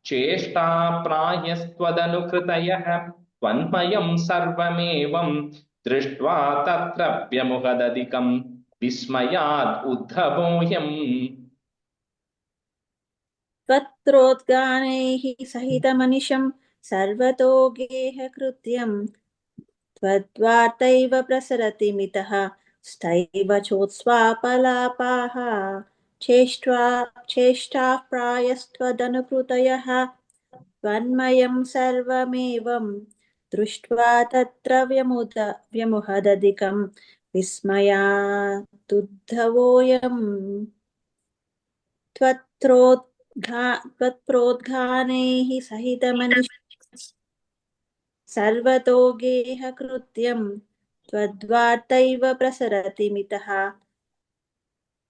Cheshta Prayastvadanukritayah Tvanmayam Sarvamevam Drishtva Tatra Vyamuhadadikam Vismayad Uddhavoyam. Tvatrodganaihi Sahitamanicham Sarvato Geha Krityam Tvadvartaiva Prasarati Mitaha Staiva Chotswapalapaha Cheshta Prayastvadanukritayah Tvanmayam Sarvamevam Drishtva Tatra Vyamuhadadikam Vismayatuddhavoyam. Tvatprodghanaihi Sahitamanicham Sarvato Geha Krityam त्वद्वार्तैव प्रसरति मितः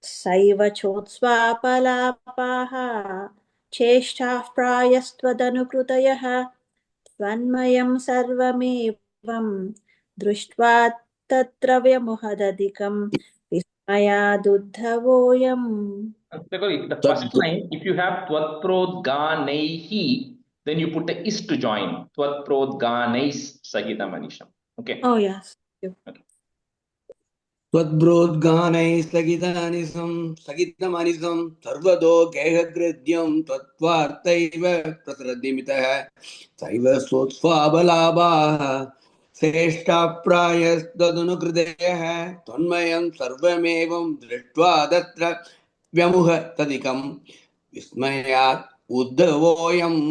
सैव चोत्स्वापलापाः चेष्टाः प्रायस्त्वदनुकृतयः त्वन्मयं सर्वमेवं दृष्ट्वा तत्र व्यमुहदधिकं विस्मयादुद्धवोऽयम्. The first line, if you have Tvatprodganaihi, then you put the is to join. Tvatprodganais Sahita Manisham. Okay. Oh yes. त्वद्ब्रोद्गानैः स्थगितमनिसं सर्वतो गेहकृत्यं त्वत्वार्तैव प्रसरदिमितः सैव सोत्स्वाबलाभाः श्रेष्ठाप्रायस्तदनुकृतयः त्वन्मयं सर्वमेवं दृष्ट्वा तत्र व्यमुहतधिकं विस्मयात् उद्धवोऽयम्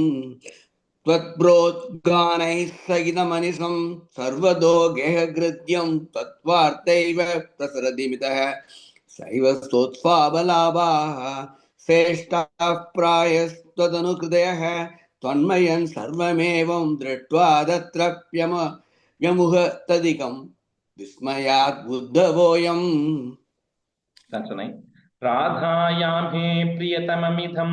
त्वद्ब्रोद्गानैः सहितमनिसं सर्वतो गेहकृत्यं तत्त्वार्थैव प्रसरदिमितः सैव स्तोत्स्वाबलाभाः श्रेष्ठाः प्रायस्त्वदनुकृतयः त्वन्मयं सर्वमेवं दृष्ट्वा तत्र व्यमुहतधिकं विस्मयात् उद्धवोऽयम्. That's nice. Radhayam he priyatamamidham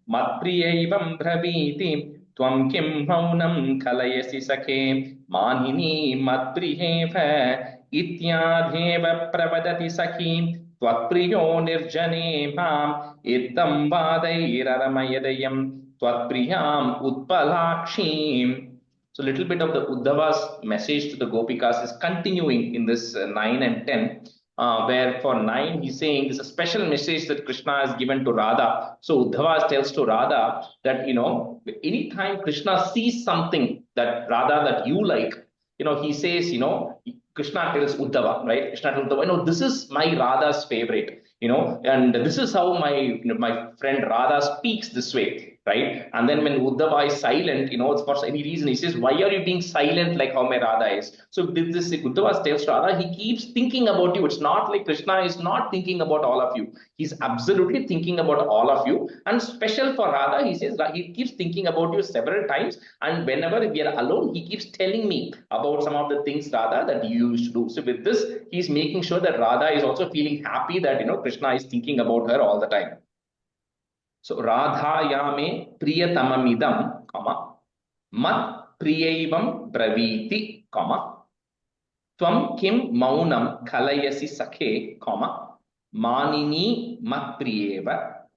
matpriyaivam braviti tvam kim maunam kalayasi sakhe manini matpriyeva ityadheva pravadati sakhi tvatpriyo nirjane mam ittam vadairaramayadayam tvatpriyam utpalakshim. So a little bit of the Uddhava's message to the Gopikas is continuing in this 9 and 10. Where for 9 he's saying this is a special message that Krishna has given to Radha. So Uddhava tells to Radha that, anytime Krishna sees something that Radha that you like, he says, Krishna tells Uddhava, right? Krishna tells Uddhava, this is my Radha's favorite, and this is how my friend Radha speaks this way. Right? And then when Uddhava is silent, for any reason, he says, why are you being silent like how my Radha is? So this Uddhava tells Radha, he keeps thinking about you. It's not like Krishna is not thinking about all of you. He's absolutely thinking about all of you. And special for Radha, he says, he keeps thinking about you several times. And whenever we are alone, he keeps telling me about some of the things, Radha, that you used to do. So with this, he's making sure that Radha is also feeling happy that, Krishna is thinking about her all the time. So Radhayame priyatamamidam, mat priyaivam braviti, tvam kim maunam kalayasi sakhe, manini mat priyeva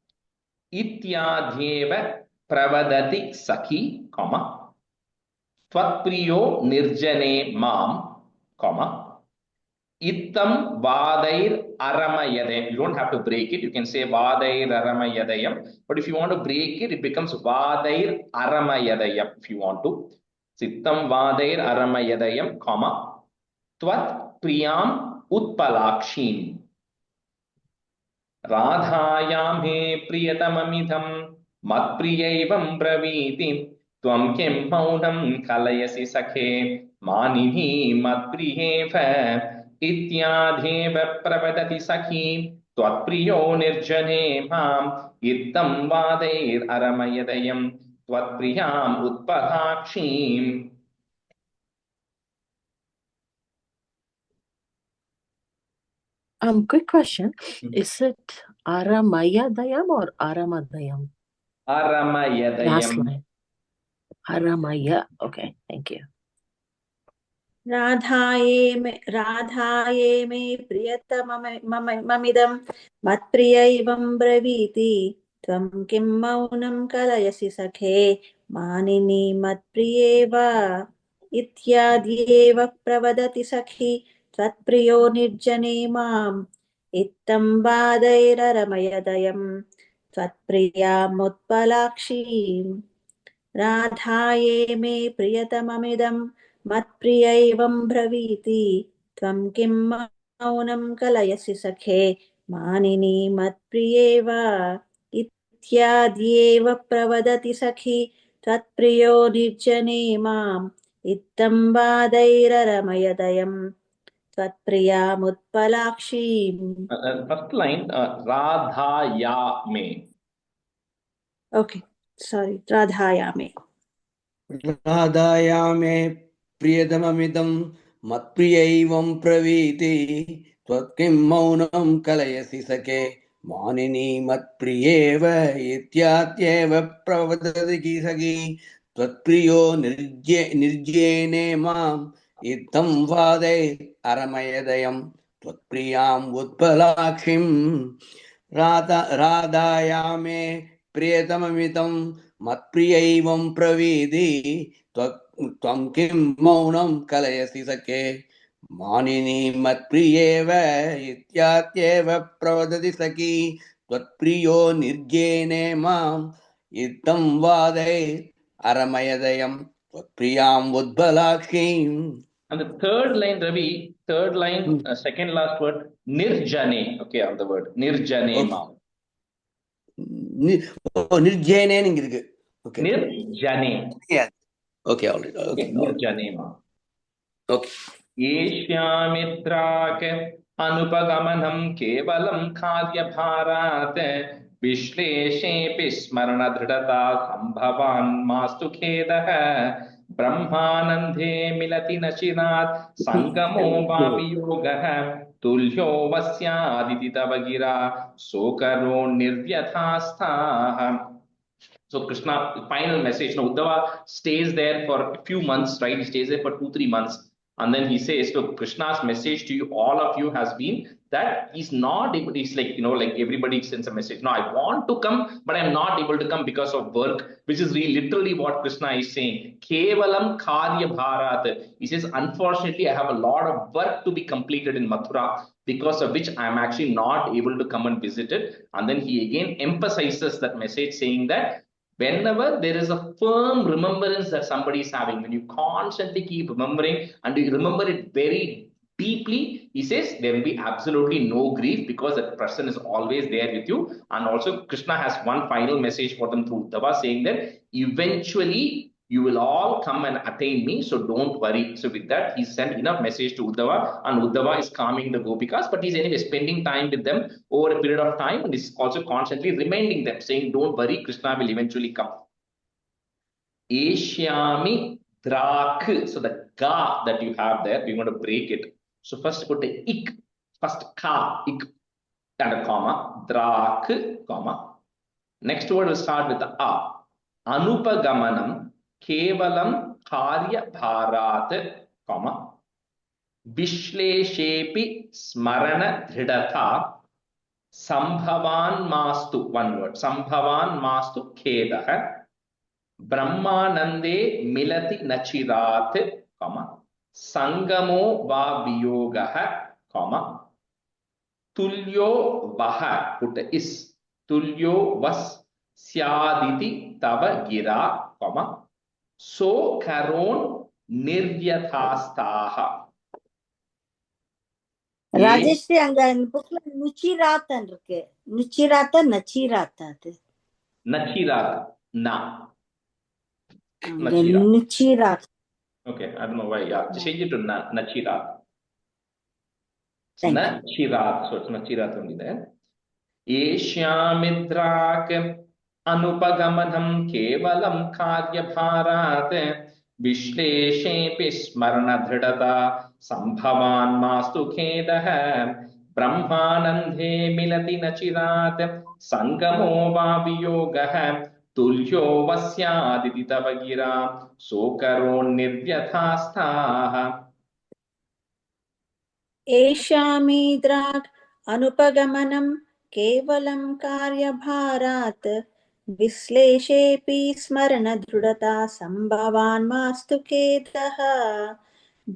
ityadhyeva pravadati sakhi, tvatpriyo nirjane mam, Ittam Vadair Aramayadayam. You don't have to break it. You can say Vadair Aramayadayam. But if you want to break it, it becomes Vadair Aramayadayam if you want to. Sittam Vadair Aramayadayam, Tvat Priyam Utpalakshim. Radhayam he priyatamamidham matpriyaivam braviti tvam kim maunam kalayasi sakhe manini matpriyeva ityadheva pravadati sakhi tvatpriyo nirjane mam ittam vadair aramayadayam tvatpriyam utpalakshim. Quick question. Is it Aramayadayam or Aramadayam? Aramayadayam. Last line. Aramaya. Okay, thank you. राधाये मे प्रियतममिदं मत्प्रियैवं ब्रवीति त्वं किं मौनं कलयसि सखे मानिनी मत्प्रियेव इत्याद्येव प्रवदति सखी त्वत्प्रियो निर्जने माम् इत्थं वादैररमयदयं त्वत्प्रियामुत्पलाक्षीम् राधाये मे प्रियतममिदं मत्प्रियैवं ब्रवीति त्वं किं मौनं कलयसि सखे मानिनी मत्प्रियेव इत्याद्येव प्रवदति सखी त्वत्प्रियो निर्जने माम् इत्थं वादैररमयदयं त्वत्प्रियामुत्पलाक्षीम्. First line, Radhayame. Okay, sorry, Radhayame. राधायामे प्रियतममिदं मत्प्रियैवं प्रवीति त्वत्किं मौनं कलयसि सखे मानिनी मत्प्रियेव इत्यात्येव प्रवदति सखी त्वत्प्रियो निर्जेने माम् इत्थं वादे अरमयदयं त्वत्प्रियाम् उत्पलाक्षिं राधाया मे प्रियतममितं मत्प्रियैवं प्रवीति त्वं किं मौनं कलयसि सखे मानिनी मत्प्रियेव इत्यात्येव प्रवदति सखी त्वत्प्रियो निर्जेने माम् इत्थं वादे अरमयदयं त्वत्प्रियाम् उद्बलाक्षीम्. And the third line, Ravi, third line, second last word, nirjane. Okay, on the word nirjane ma. Nirjane இருக்கு. Okay. Nirjane. Yeah. Okay, all right. Okay. Nirjane ma. Okay. येष्यामित्राक अनुपगमनं केवलं कार्यभारात् विश्लेषेऽपि स्मरणदृढता सम्भवान् मास्तु खेदः ब्रह्मानन्दे मिलति न चिरात् सङ्गमो वा वियोगः तुल्यो वस्यादिति तव गिरा सोकरो निर्व्यथास्ताः. So Krishna, final message. Now Uddhava stays there for a few months, right? He stays there for 2-3 months. And then he says, so Krishna's message to you, all of you, has been that he's not able, he's like, like everybody sends a message. No, I want to come, but I'm not able to come because of work, which is really literally what Krishna is saying. Kevalam karya bharat. He says, unfortunately, I have a lot of work to be completed in Mathura, because of which I'm actually not able to come and visit it. And then he again emphasizes that message, saying that whenever there is a firm remembrance that somebody is having, when you constantly keep remembering and you remember it very deeply, he says there will be absolutely no grief because that person is always there with you. And also Krishna has one final message for them through Uddhava, saying that eventually you will all come and attain me, so don't worry. So with that, he sent enough message to Uddhava, and Uddhava is calming the Gopikas, but he's anyway spending time with them over a period of time, and is also constantly reminding them, saying, don't worry, Krishna will eventually come. Eshyami drak. So the ga that you have there, we're going to break it. So first put a ik, first ka, ik, and a comma, drak, comma. Next word will start with the a. Anupagamanam kevalam karya bharat, comma. Vishleshepi smarana dhridata sambhavan mastu, one word, sambhavan mastu khedah brahmanande milati nachirat, comma, sangamo va viyogah, comma, tulyo vaha, put is, tulyo vas syaditi tava gira, comma, so karon niryathastaha. Rajeswari அங்க புக்ல நுச்சிராத்தன் இருக்கு. நுச்சிராத்தா நச்சிராத்தா அது Nachirat, na. நுச்சிராத். Okay, I don't know why. Yeah, change it to Nachirat. Thank you. Nachirat, so it's Nachirat only there. Eshyamidrak anupagamanam kevalam karya bharat vishleshepi smarana dhridata sambhavan mastu khedah brahmanandhe milati nachirat sangamo va viyogah tulyo vasyaditi tava gira sokaro nirvyathastaha. एषामीद्राक् अनुपगमनं केवलं कार्यभारात् विश्लेषेऽपि स्मरणदृढता सम्भवान् मास्तु खेदः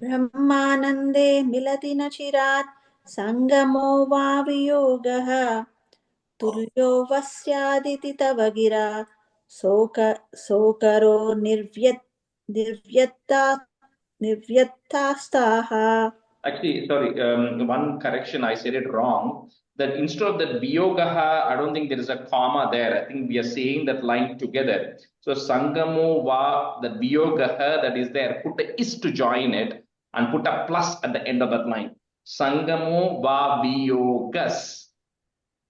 ब्रह्मानन्दे मिलति न चिरात् सङ्गमो वा वियोगः तुल्यो वस्यादिति तव गिरा सोकरो निर्व्यत्तास्ताः. Actually, sorry, one correction, I said it wrong. That instead of that viyogaha, I don't think there is a comma there. I think we are saying that line together. So sangamo va, that viyogaha that is there, put a is to join it and put a plus at the end of that line. Sangamo va viyogas.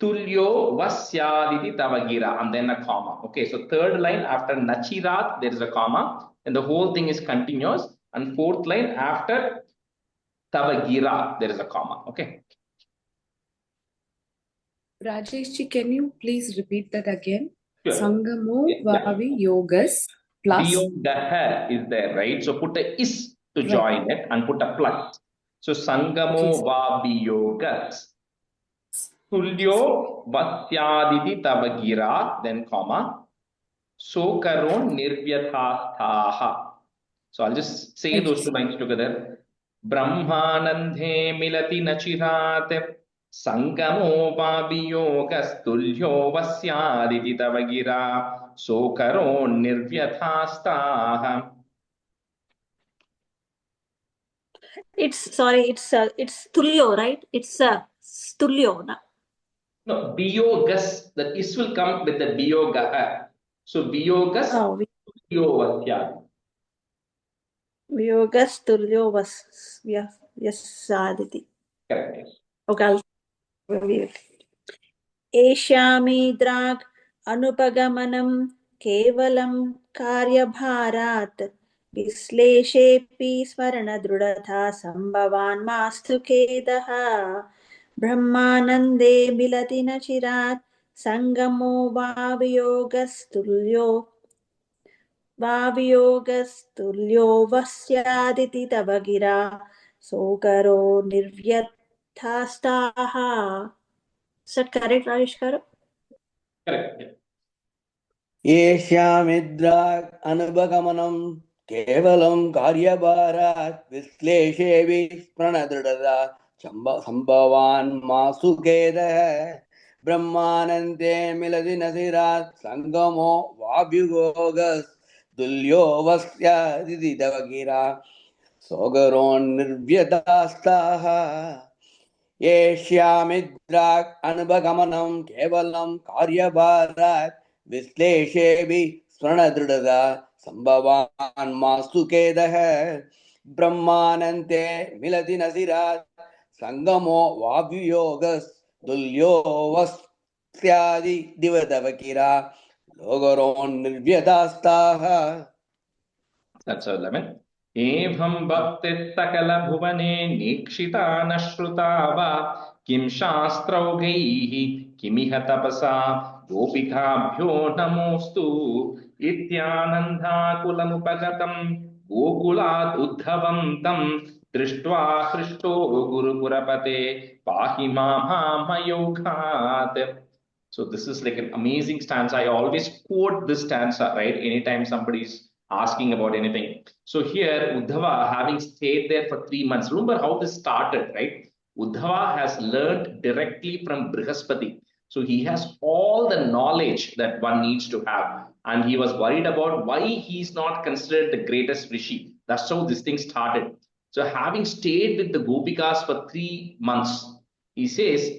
Tulyo vasyaditi tavagira, and then a comma. Okay, so third line after nachirat, there is a comma, and the whole thing is continuous. And fourth line after Tavagira, there is a comma. Okay. Rajesh ji, can you please repeat that again? Sure. Sangamo Yeah. Vavi Yogas plus. Viyogaha is there, right? So put a is to Right. join it and put a plus. So Sangamo va viyogas. Tulyo vasyaditi tavagira, then comma. Sokaron nirvyathastaha. So I'll just say those two lines together. Brahmanandhe milati nachirat sangamo vaviyogas vasyaditi tavagira sokaron nirvyathastaha. It's tulyo, right? It's tulyo. No, biyogas, the is will come with the biyogaha. So biyogas tulyo vasyaditi. Yogas tulyo vas yasaditi. Correct. Okay, I'll review it. एष्यामीद्राक् अनुपगमनं केवलं कार्यभारात् विश्लेषेऽपि स्मरणदृढता सम्भवान् मास्तु खेदः ब्रह्मानन्दे मिलति न चिरात् सङ्गमो वावियोगस्तुल्यो वस्यादिति तव गिरा सोकरो निर्व्यथास्ताः. Is that correct, Rajesh Garu? Correct. येष्यामिद्राक् अनुपगमनं केवलं कार्यभारात् विश्लेषे विस्मरणदृढता सम्भवान् मासु खेदः ब्रह्मानन्दे मिलति नसिरात् सङ्गमो वाभ्युगोगस्तुल्यो वस्यादिति तव गिरा सोगरोन्निर्व्यतास्ताः येष्यामिद्राक् अनुपगमनं केवलं कार्यभारात् विश्लेषेऽपि स्मरणदृढता सम्भवान् मास्तु खेदः ब्रह्मानन्दे मिलति नसिरात् सङ्गमो वाभ्युयोगस्तुल्यो वस्यादि दिवदवकिरा लोगरोन्निर्व्यतास्ताः. That's 11. Evam bhakti sakala bhuvane nikshita nashruta va kim shastraugaihi kimiha tapasa gopikabhyo namostu ityanandha kulamupagatam gokulat uddhavam tam drishtva shrishto gurupurapate pahi mamayoghat. So this is like an amazing stanza. I always quote this stanza, right? Anytime somebody's asking about anything. So here, Uddhava, having stayed there for 3 months, remember how this started, right? Uddhava has learned directly from Brihaspati. So he has all the knowledge that one needs to have. And he was worried about why he's not considered the greatest Rishi. That's how this thing started. So having stayed with the Gopikas for 3 months, he says,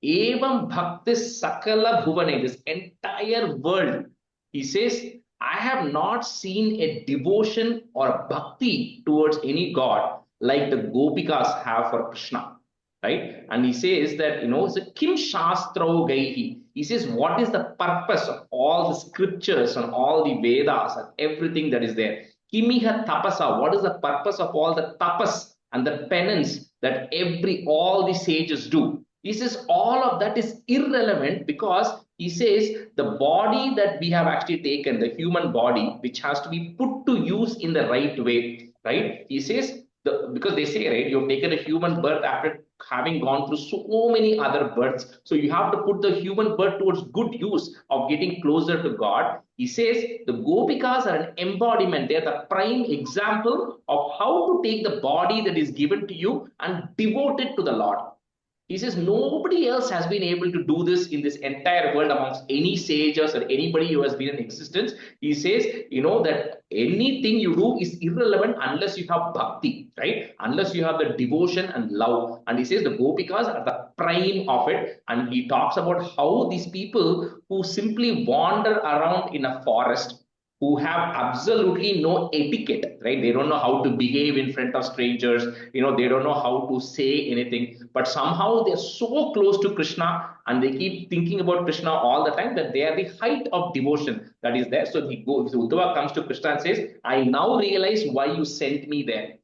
Evam Bhaktis Sakala Bhuvane, this entire world, he says, I have not seen a devotion or a bhakti towards any god like the Gopikas have for Krishna, right? And he says that, it's a Kim Shastrau Gaihi. He says, what is the purpose of all the scriptures and all the Vedas and everything that is there? Kimiha Tapasa, what is the purpose of all the tapas and the penance that all the sages do? He says all of that is irrelevant because he says the body that we have actually taken, the human body, which has to be put to use in the right way, right? He says, because they say, right, you've taken a human birth after having gone through so many other births. So you have to put the human birth towards good use of getting closer to God. He says the Gopikas are an embodiment. They are the prime example of how to take the body that is given to you and devote it to the Lord. He says nobody else has been able to do this in this entire world amongst any sages or anybody who has been in existence. He says, that anything you do is irrelevant unless you have bhakti, right? Unless you have the devotion and love. And he says the Gopikas are the prime of it. And he talks about how these people who simply wander around in a forest, who have absolutely no etiquette, right? They don't know how to behave in front of strangers. They don't know how to say anything, but somehow they're so close to Krishna and they keep thinking about Krishna all the time that they are the height of devotion that is there. So Uddhava comes to Krishna and says, I now realize why you sent me there.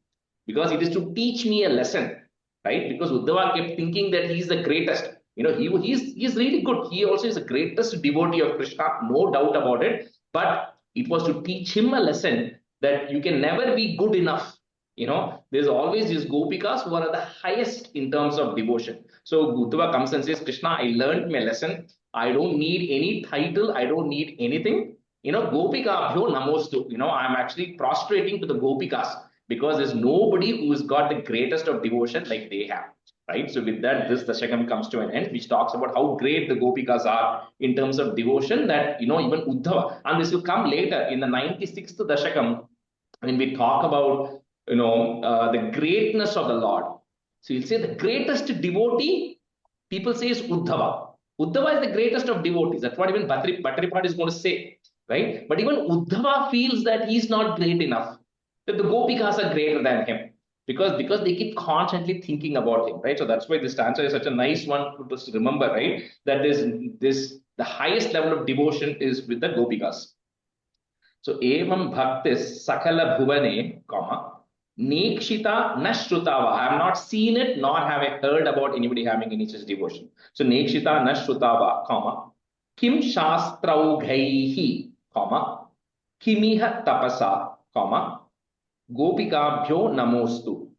because it is to teach me a lesson, right? Because Uddhava kept thinking that he is the greatest. He's really good. He also is the greatest devotee of Krishna, no doubt about it. But it was to teach him a lesson that you can never be good enough. There's always these gopikas who are the highest in terms of devotion. So Uddhava comes and says, Krishna, I learned my lesson. I don't need any title. I don't need anything. Gopikabhyo namostu. I'm actually prostrating to the gopikas because there's nobody who's got the greatest of devotion like they have. Right? So with that, this Dashakam comes to an end, which talks about how great the gopikas are in terms of devotion, that, even Uddhava, and this will come later in the 96th Dashakam, when we talk about, the greatness of the Lord. So you'll say the greatest devotee, people say, is Uddhava. Uddhava is the greatest of devotees. That's what even Bhattaripad is going to say, right? But even Uddhava feels that he's not great enough, that the gopikas are greater than him, because they keep constantly thinking about him, right? So that's why this stanza is such a nice one to just remember, right? That the highest level of devotion is with the gopikas. So evam bhaktis sakala bhuvane, nekshita nashrutava. I have not seen it, nor have I heard about anybody having any such devotion. So nekshita nashrutava, kim shastraugaihi, kimiha tapasa, gopikabhyo namostu.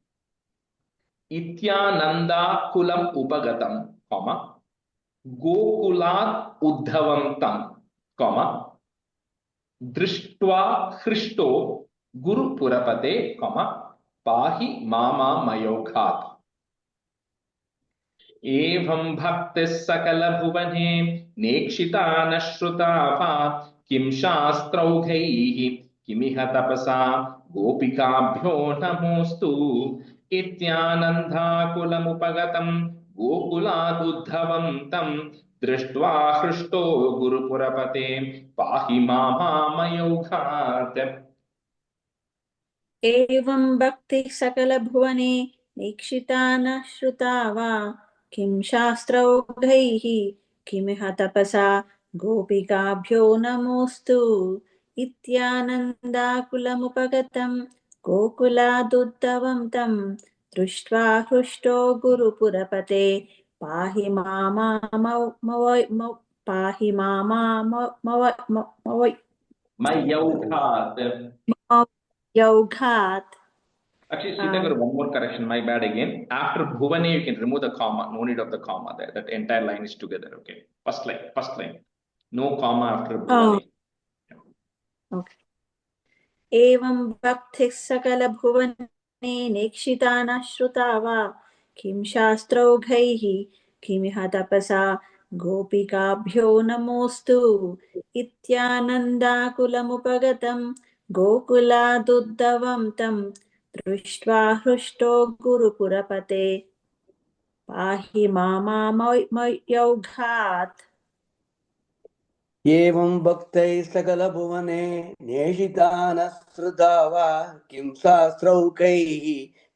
Ityananda kulam upagatam, gokulat uddhavam tam, दृष्ट्वा हृष्टो गुरु पुरपते, पाहि मामा मयोघात्. एवं भक्तिः सकल भुवने नेक्षिता न श्रुता वा, किं शास्त्रौघैः किमिह तपसा गोपिकाभ्यो नमोस्तु. इत्यानन्दाकुलमुपगतं गोकुलादुद्धवं तं, दृष्ट्वा हृष्टो गुरुपुरपते पाहि मामामयोघात्. एवं भक्तिः सकलभुवने निक्षिता न श्रुता वा, किं शास्त्रौघैः किमिह तपसा गोपिकाभ्यो नमोस्तु. इत्यानन्दाकुलमुपगतं गोकुलादुद्धवं तं, दृष्ट्वा हृष्टो गुरुपुरपते पाहि Yoghat. Actually, Sita, one more correction. My bad again. After Bhuvane, you can remove the comma. No need of the comma there. That entire line is together. Okay. First line. No comma after Bhuvane. Oh. Okay. Evam bhakti sakala bhuvane nekshita na shruta va, kim shastraughaihi kimiha tapasa gopikabhyo namostu. Ityananda kulamupagatam गोकुलादुद्धवं तं, दृष्ट्वा हृष्टो गुरुपुरपते पाहि मामामयोघात्. एवं भक्तैः सकलभुवने नेषिता न श्रुता वा, किं शास्त्रौघैः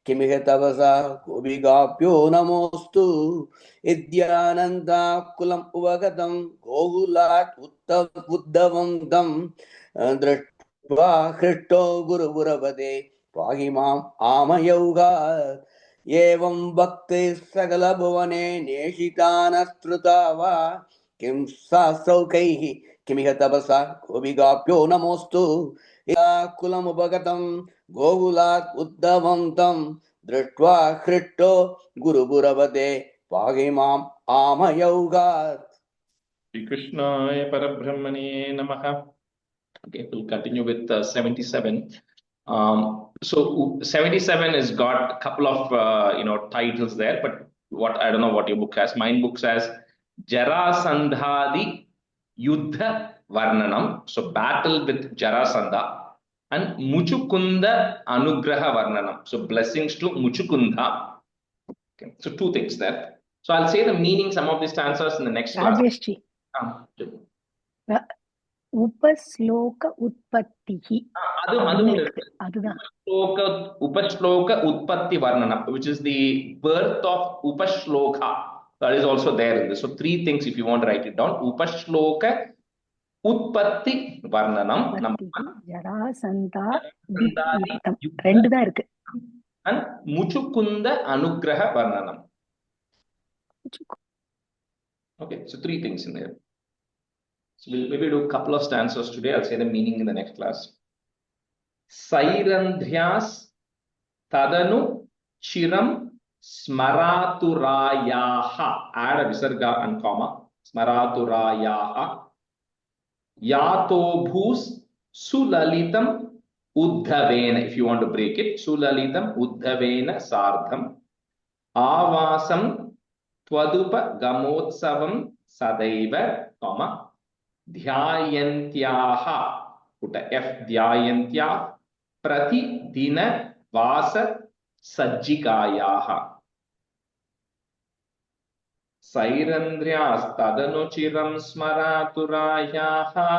किमिह तपसा गोपिकाभ्यो नमोस्तु. इत्यानन्दाकुलम् उपगतं गोकुलात् उद्धवं तं, दृष्ट्वा हृष्टो गुरुपुरपते पाहि माम् आमयोघात्. एवं भक्तिः सकलभुवने नेषिता न श्रुता वा, किं शास्त्रौघैः किमिह तपसा गोपिकाभ्यो नमोस्तु. कुलमुपगतं गोकुलात् उद्धवं तं, दृष्ट्वा हृष्टो गुरुपुरपते पाहि माम् आमयोघात्. Shri Krishnaya Parabrahmane Namaha. Okay, we'll continue with 77. So 77 has got a couple of titles there, but I don't know what your book has. Mine book says Jarasandhadi Yuddha Varnanam. So battle with Jarasandha, and Muchukunda Anugraha Varnanam. So blessings to Muchukunda. Okay, so two things there. So I'll say the meaning, some of these stanzas in the next class. Rajeshji. Upasloka Utpattihi. Upashloka Utpatti Varnana, which is the birth of Upashloka. That is also there in this. So three things if you want to write it down. Upashloka Utpatti Varnanam. Jarasandha Yuktam. Rendu da irukku. and Muchukunda Anugraha Varnanam. Okay, so 3 things in there. So we'll maybe do a couple of stanzas today. I'll say the meaning in the next class. Sairandhyas Tadanu Chiram Smaraturayaha. Add a visarga and comma. Smaraturayaha. Yato bhus Sulalitam Uddhavena. If you want to break it, Sulalitam Uddhavena Sardham. Avasam Twadupa Gamotsavam Sadaiva, comma. Dhyayantyaha, put a F, Dhyayantya, Prati Dina Vasa Sajjikayaha. Sairandryas Tadanuchiram Smaraturayaha,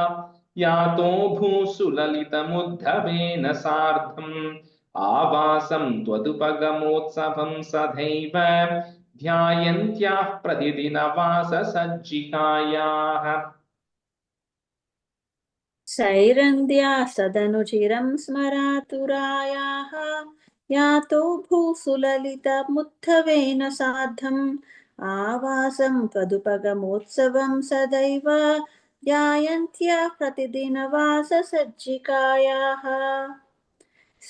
Yato Bhusulalitamudhavena Sardham, Avasam Twadupagamotsabam Sadhaiva, Dhyayantyah Pratidina Vasa Sajjikayaha. सैरन्द्या सदनुचिरं स्मरातुरायाः यातो भूसुललितमुत्थवेन सार्धम् आवासं त्वदुपगमोत्सवं सदैव ध्यायन्त्याः प्रतिदिनवाससज्जिकायाः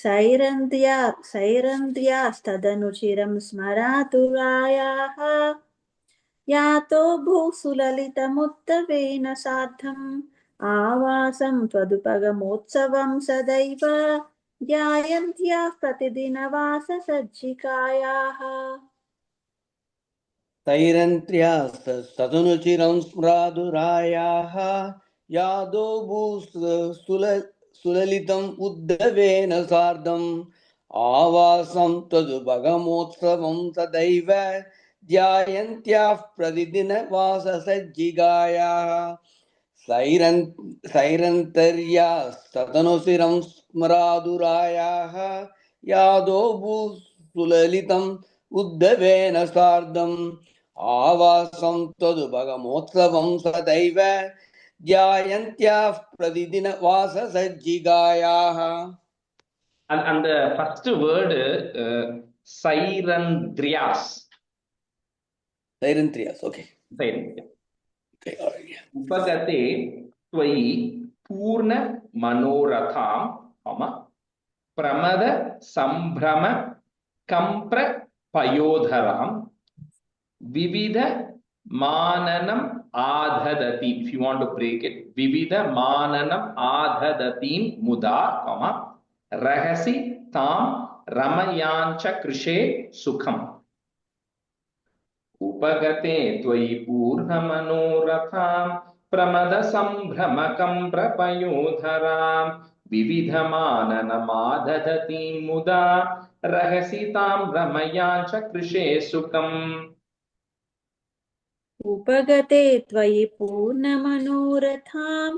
सैरन्द्यास्तदनुचिरं स्मरातुरायाः यातो भूसुललितमुत्तवेन सार्धम् आवासं त्वदुपगमोत्सवं सदैव ध्यायन्त्याः प्रतिदिनवाससज्जिकायाः तैरन्त्र्यास्तदनुचिरं स्मरादुरायाः यादो भूसुललितम् उद्धवेन सार्धम् आवासं त्वदुपगमोत्सवं सदैव ध्यायन्त्याः प्रतिदिनवाससज्जिकायाः सैरन्तर्यास्तदनुचिरं स्मरादुरायाः यादो भूसुललितम् उद्धवेन सार्धम् आवासं त्वदुपगमोत्सवं सदैव ध्यायन्त्याः प्रतिदिनवाससज्जिकायाः. And the first word, Sairandryas. Sairandryas, okay. Sairandryas. Okay, all right. Yeah. Upagate Twayi Purna Manoratham, Pramada Sambhrama Kampra Payodharam Vividha Mananam Adhadati. If you want to break it, Vividha Mananam Adhadatim Muda, Rahasi Tam Ramayancha Krishe Sukham. Upagate Twayi Purnamanoratham Pramada Sambhramakam Prapayodharam Vividhamananamadhadatim Muda Rahasitam Ramayancha Krishe Sukham. उपगते त्वयि पूर्णमनोरथां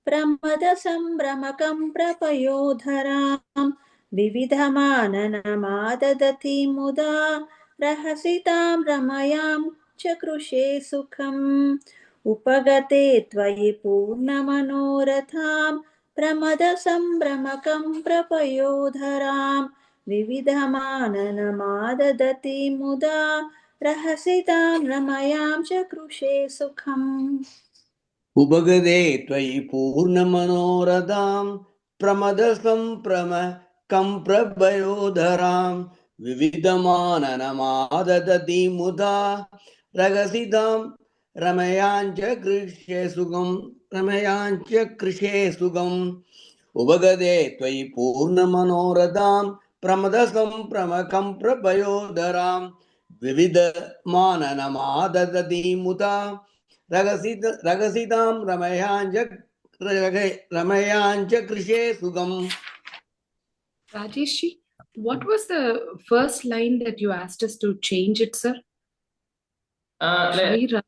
प्रमदसम्भ्रमकं प्रपयोधरां विविधमाननमाददतीं मुदा रहसितां रमयां च कृषे सुखम् उपगते त्वयि पूर्णमनोरथां प्रमदसम्भ्रमकं प्रपयोधरां विविधमाननमाददतीं मुदा रहसितां रमयां च कृषे सुखम् उपगते त्वयि पूर्णमनोरथां प्रमदसम्भ्रमकं प्रभयोधरां विविधमाननमाददतीं मुदा रहसितां रमयाञ्च कृषे सुखम् उपगते त्वयि पूर्णमनोरथां प्रमदसम्भ्रमकं प्रभयोधरां विविधमाननमाददतीं मुदा रगसितां रमयाञ्च कृषे सुगम्. Rajeshji, what was the first line that you asked us to change it, sir? The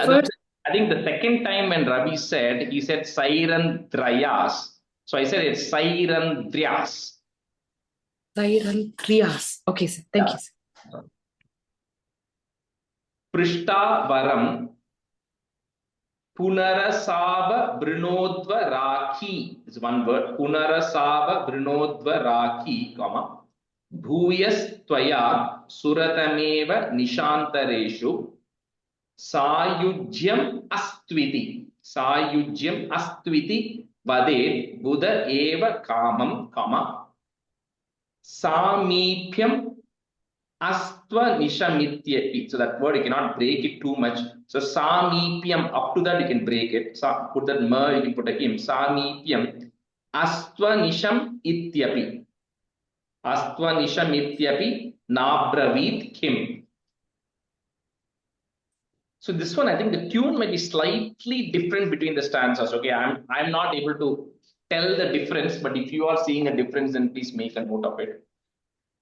first. I think the second time when Ravi said, he said Sairandryas. So I said it's Sairandryas. Sairandryas. Okay, sir. Thank you, sir. Prishta Varam Punarasaba Brinodva Rakhi is one word. Punarasaba Brinodva Rakhi, comma. भूयस्त्वया सुरतमेव निशान्तरेषु सायुज्यम् अस्त्विति वदेत् बुध एव कामं सामीप्यम् अस्त्वनिशमित्यपि. So that word you cannot break it too much. So samipyam, up to that you can break it. Put that ma, you can put a im. Samipyam astvanisham ityapi. Astvanisham ityapi nabravit kim. So this one, I think the tune might be slightly different between the stanzas. Okay, I'm not able to tell the difference, but if you are seeing a difference, then please make a note of it.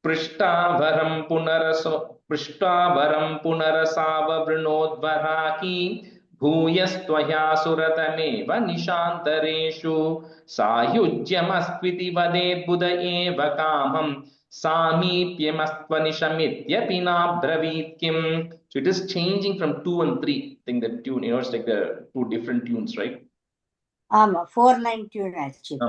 पृष्ठावरं पुनरसाववृणोद्वराकी भूयस्त्वया सुरतमेव निशान्तरेषु सायुज्यमस्त्विति वदेत् बुध एव कामं सामीप्यमस्त्वनिशमित्यपि नाब्रवीत् किम्. So it is changing from 2 and 3. I think the tune, it's like the 2 different tunes, right? 4-line tune actually.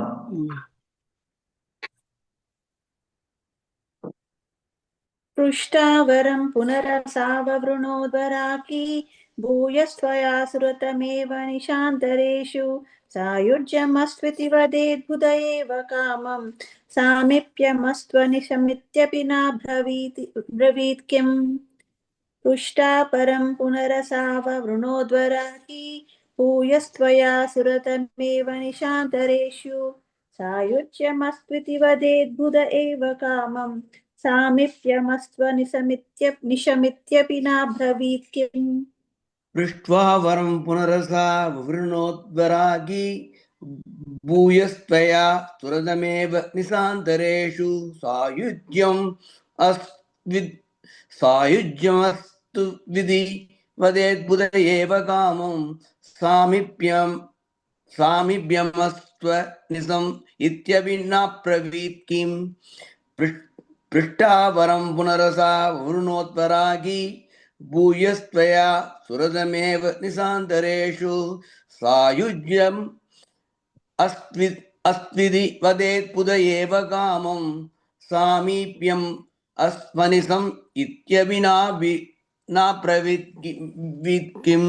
पृष्ठावरं पुनरसाववृणोद्वराकी भूयस्त्वया सुरतमेव निशान्तरेषु सायुज्यमस्त्विति वदेत् बुध एव कामं सामीप्यमस्त्वनिशमित्यपि नाब्रवीत् किम्. पृष्ठापरं पुनरसाववृणोद्वराकी भूयस्त्वया सुरतमेव निशान्तरेषु सायुज्यमस्त्विति वदेत् बुध एव कामं सामीप्यमस्त्वनिशमित्यपि नाब्रवीत् किम्. पृष्ट्वा वरं पुनरसा वृणोद्वरागी भूयस्त्वया सुरतमेव निशान्तरेषु सायुज्यमस्तु विधि वदेत् बुध एव कामं सामीप्यमस्त्वनिशम् इत्यपि नाब्रवीत् किम्. पृष्ठावरं पुनरसा वृणोद्वरागी भूयस्त्वया सुरतमेव निशान्तरेषु सायुज्यम् अस्त्विति वदेत् बुध एव कामं सामीप्यम् अस्त्वनिशम् इत्यपि नाब्रवीत् किम्.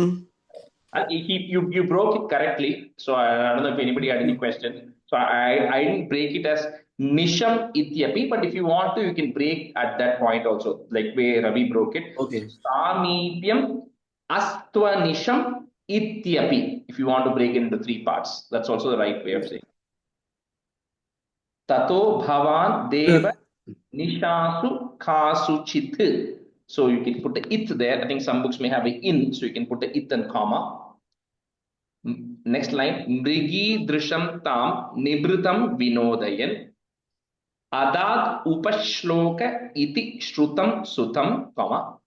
You broke it correctly. So I don't know if anybody had any question. So I didn't break it as nisham ityapi, but if you want to, you can break at that point also, like where Ravi broke it. Okay. Samipyam astva nisham ityapi. If you want to break it into 3 parts, that's also the right way of saying. Tato bhavan deva nishasu kasu chit. So you can put the it there. I think some books may have an in, so you can put the it and comma. Next line, mrigi drisham tam nibrutam vinodayan adad upashloka iti shrutam sutam, comma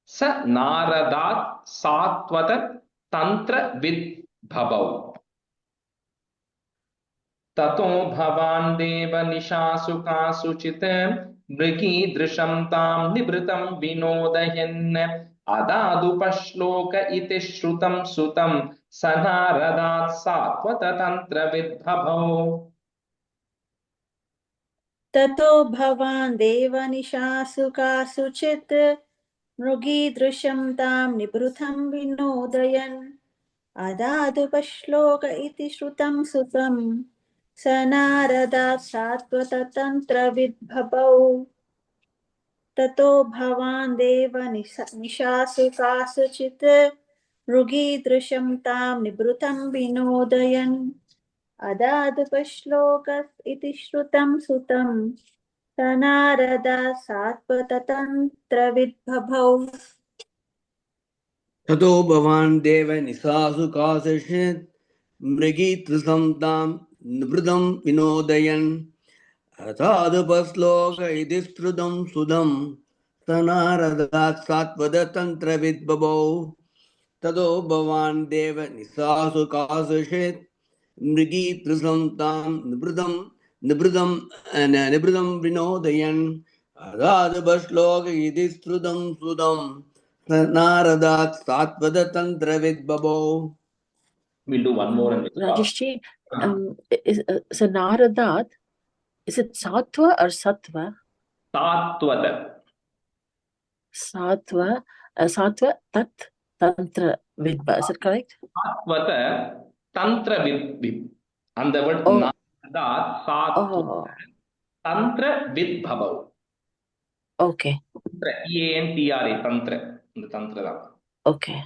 sa naradat satvata tantra vid bhabau. Tato bhavan deva nishasu kasu chitam mrigi drisham tam nibrutam vinodayan adadupashloka iti shrutam sutam sanaradat satvata tantra vidbhabau. ततो भवान् देवनिशासु कासुचित् मृगीदृशं तां निभृतं विनोदयन् अदादुपश्लोक इति श्रुतं सुतं स नारदात् सात्वततन्त्रविद्भवौ. ततो भवान् देवनिशासु कासुचित् मृगीदृशं तां निभृतं विनोदयन् अदादुपश्लोक इति श्रुतं सुतं स नारदात् सात्वततन्त्रविद्भवौ. ततो भवान् देवनिशासु कासुचित् मृगीदृशं तां निभृतं विनोदयन् अथादुपश्लोक इति श्रुतं सुतं स नारदात् सात्वततन्त्रविद्भवौ. ततो भवान् देवनिशासु कासुचित् मृगीदृशं तां निभृतं विनोदयन् अथादुपश्लोक इति श्रुतं सुतं Naradat Satvada Tantra Vidbabo. We'll do one more. And Rajeshji, so Naradat, is it Sattva or Sattva? Satvata. Satva tat tantra vidba. Is it correct? Satvata tantra vid. And the word Oh. nada sattva Oh. tantra vid bhavav. Okay. E-N-T-R-A tantra. The tantra da. Okay.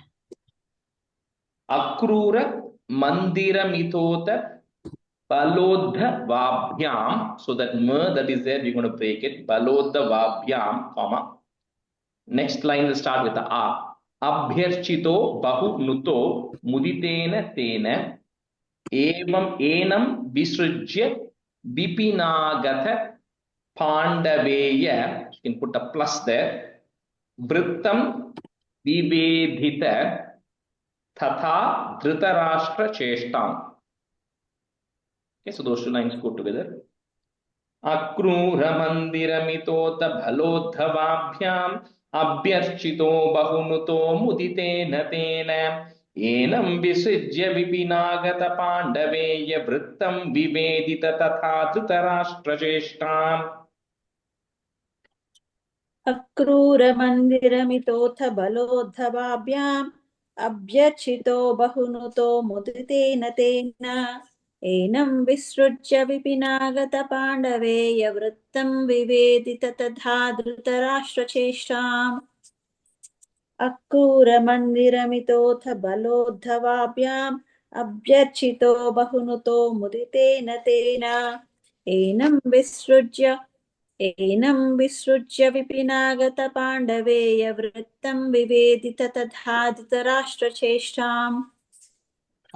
Akrura mandira mitota balodha vabhyam. So that ma that is there, we're going to break it. Balodha vabhyam, comma. Next line will start with the a. Abhyarchito bahu nuto muditena tena evam enam visrujya vipinagatha pandaveya. You can put a plus there. Vrittam vivedhita tatha dhritarashtra cheshtam. Okay, so those two lines go together. अक्रूरमन्दिरमितोत भलोद्धवाभ्याम् अभ्यर्चितो बहुनुतो मुदितेन तेन एनं विसृज्य विपिनागत पाण्डवेय वृत्तं विवेदित तथा धृतराष्ट्रचेष्टाम्. अक्रूरमन्दिरमितोऽथ बलोद्धवाभ्याम् अभ्यर्चितो बहुनुतो मुदितेन तेन एनं विसृज्य विपिनागतपाण्डवेय वृत्तं विवेदित तथा धृतराष्ट्रचेष्टाम्. अक्रूरमन्दिरमितोऽथ बलोद्धवाभ्याम् अभ्यर्चितो बहुनुतो मुदितेन तेन एनं विसृज्य विपिनागतपाण्डवेय वृत्तं विवेदित तथा धृतराष्ट्रचेष्टाम्.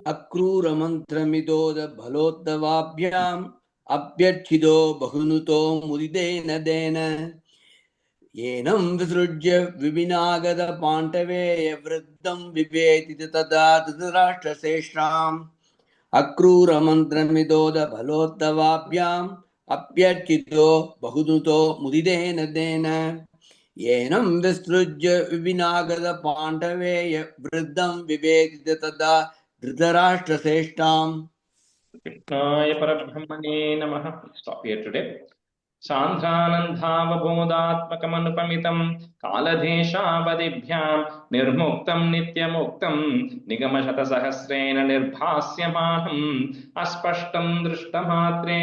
अक्रूरमन्त्रमिदोद भलोद्धवाभ्याम् अभ्यर्चितो बहुनुतो मुदितेन तेन एनं विसृज्य विपिनागत पाण्डवेय वृत्तं विवेदित तथा धृतराष्ट्रचेष्टाम्. अक्रूरमन्त्रमिदोद भलोद्धवाभ्याम् अभ्यर्चितो बहुनुतो मुदितेन तेन एनं विसृज्य विपिनागत पाण्डवेय वृत्तं विवेदित तथा धृतराष्ट्रचेष्टाम्. कृष्णाय परब्रह्मणे नमः. Stop here today. सान्द्रानन्दावबोधात्मकमनुपमितं कालदेशावधिभ्यां निर्मुक्तं नित्यमुक्तं निगमशतसहस्रेण निर्भास्यमानम् अस्पष्टं दृष्टमात्रे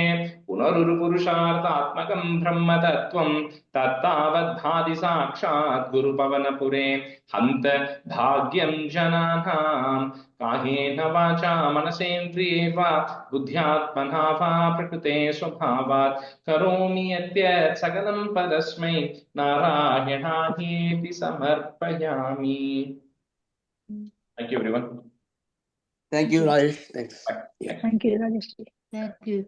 पुनरुरुपुरुषार्थात्मकं ब्रह्मतत्त्वं तत्तावद्भाति साक्षात् गुरुपवनपुरे हन्त भाग्यं जनानां कायेन वाचा मनसेन्द्रिये वा बुद्ध्यात्मना वा प्रकृते स्वभावात् करोमि यद्यत् सकलं परस्मै नारायणायेति समर्पयामि. Thank you everyone. Thank you, Rajesh. Thanks. Bye. Thank you, Rajesh. Thank you.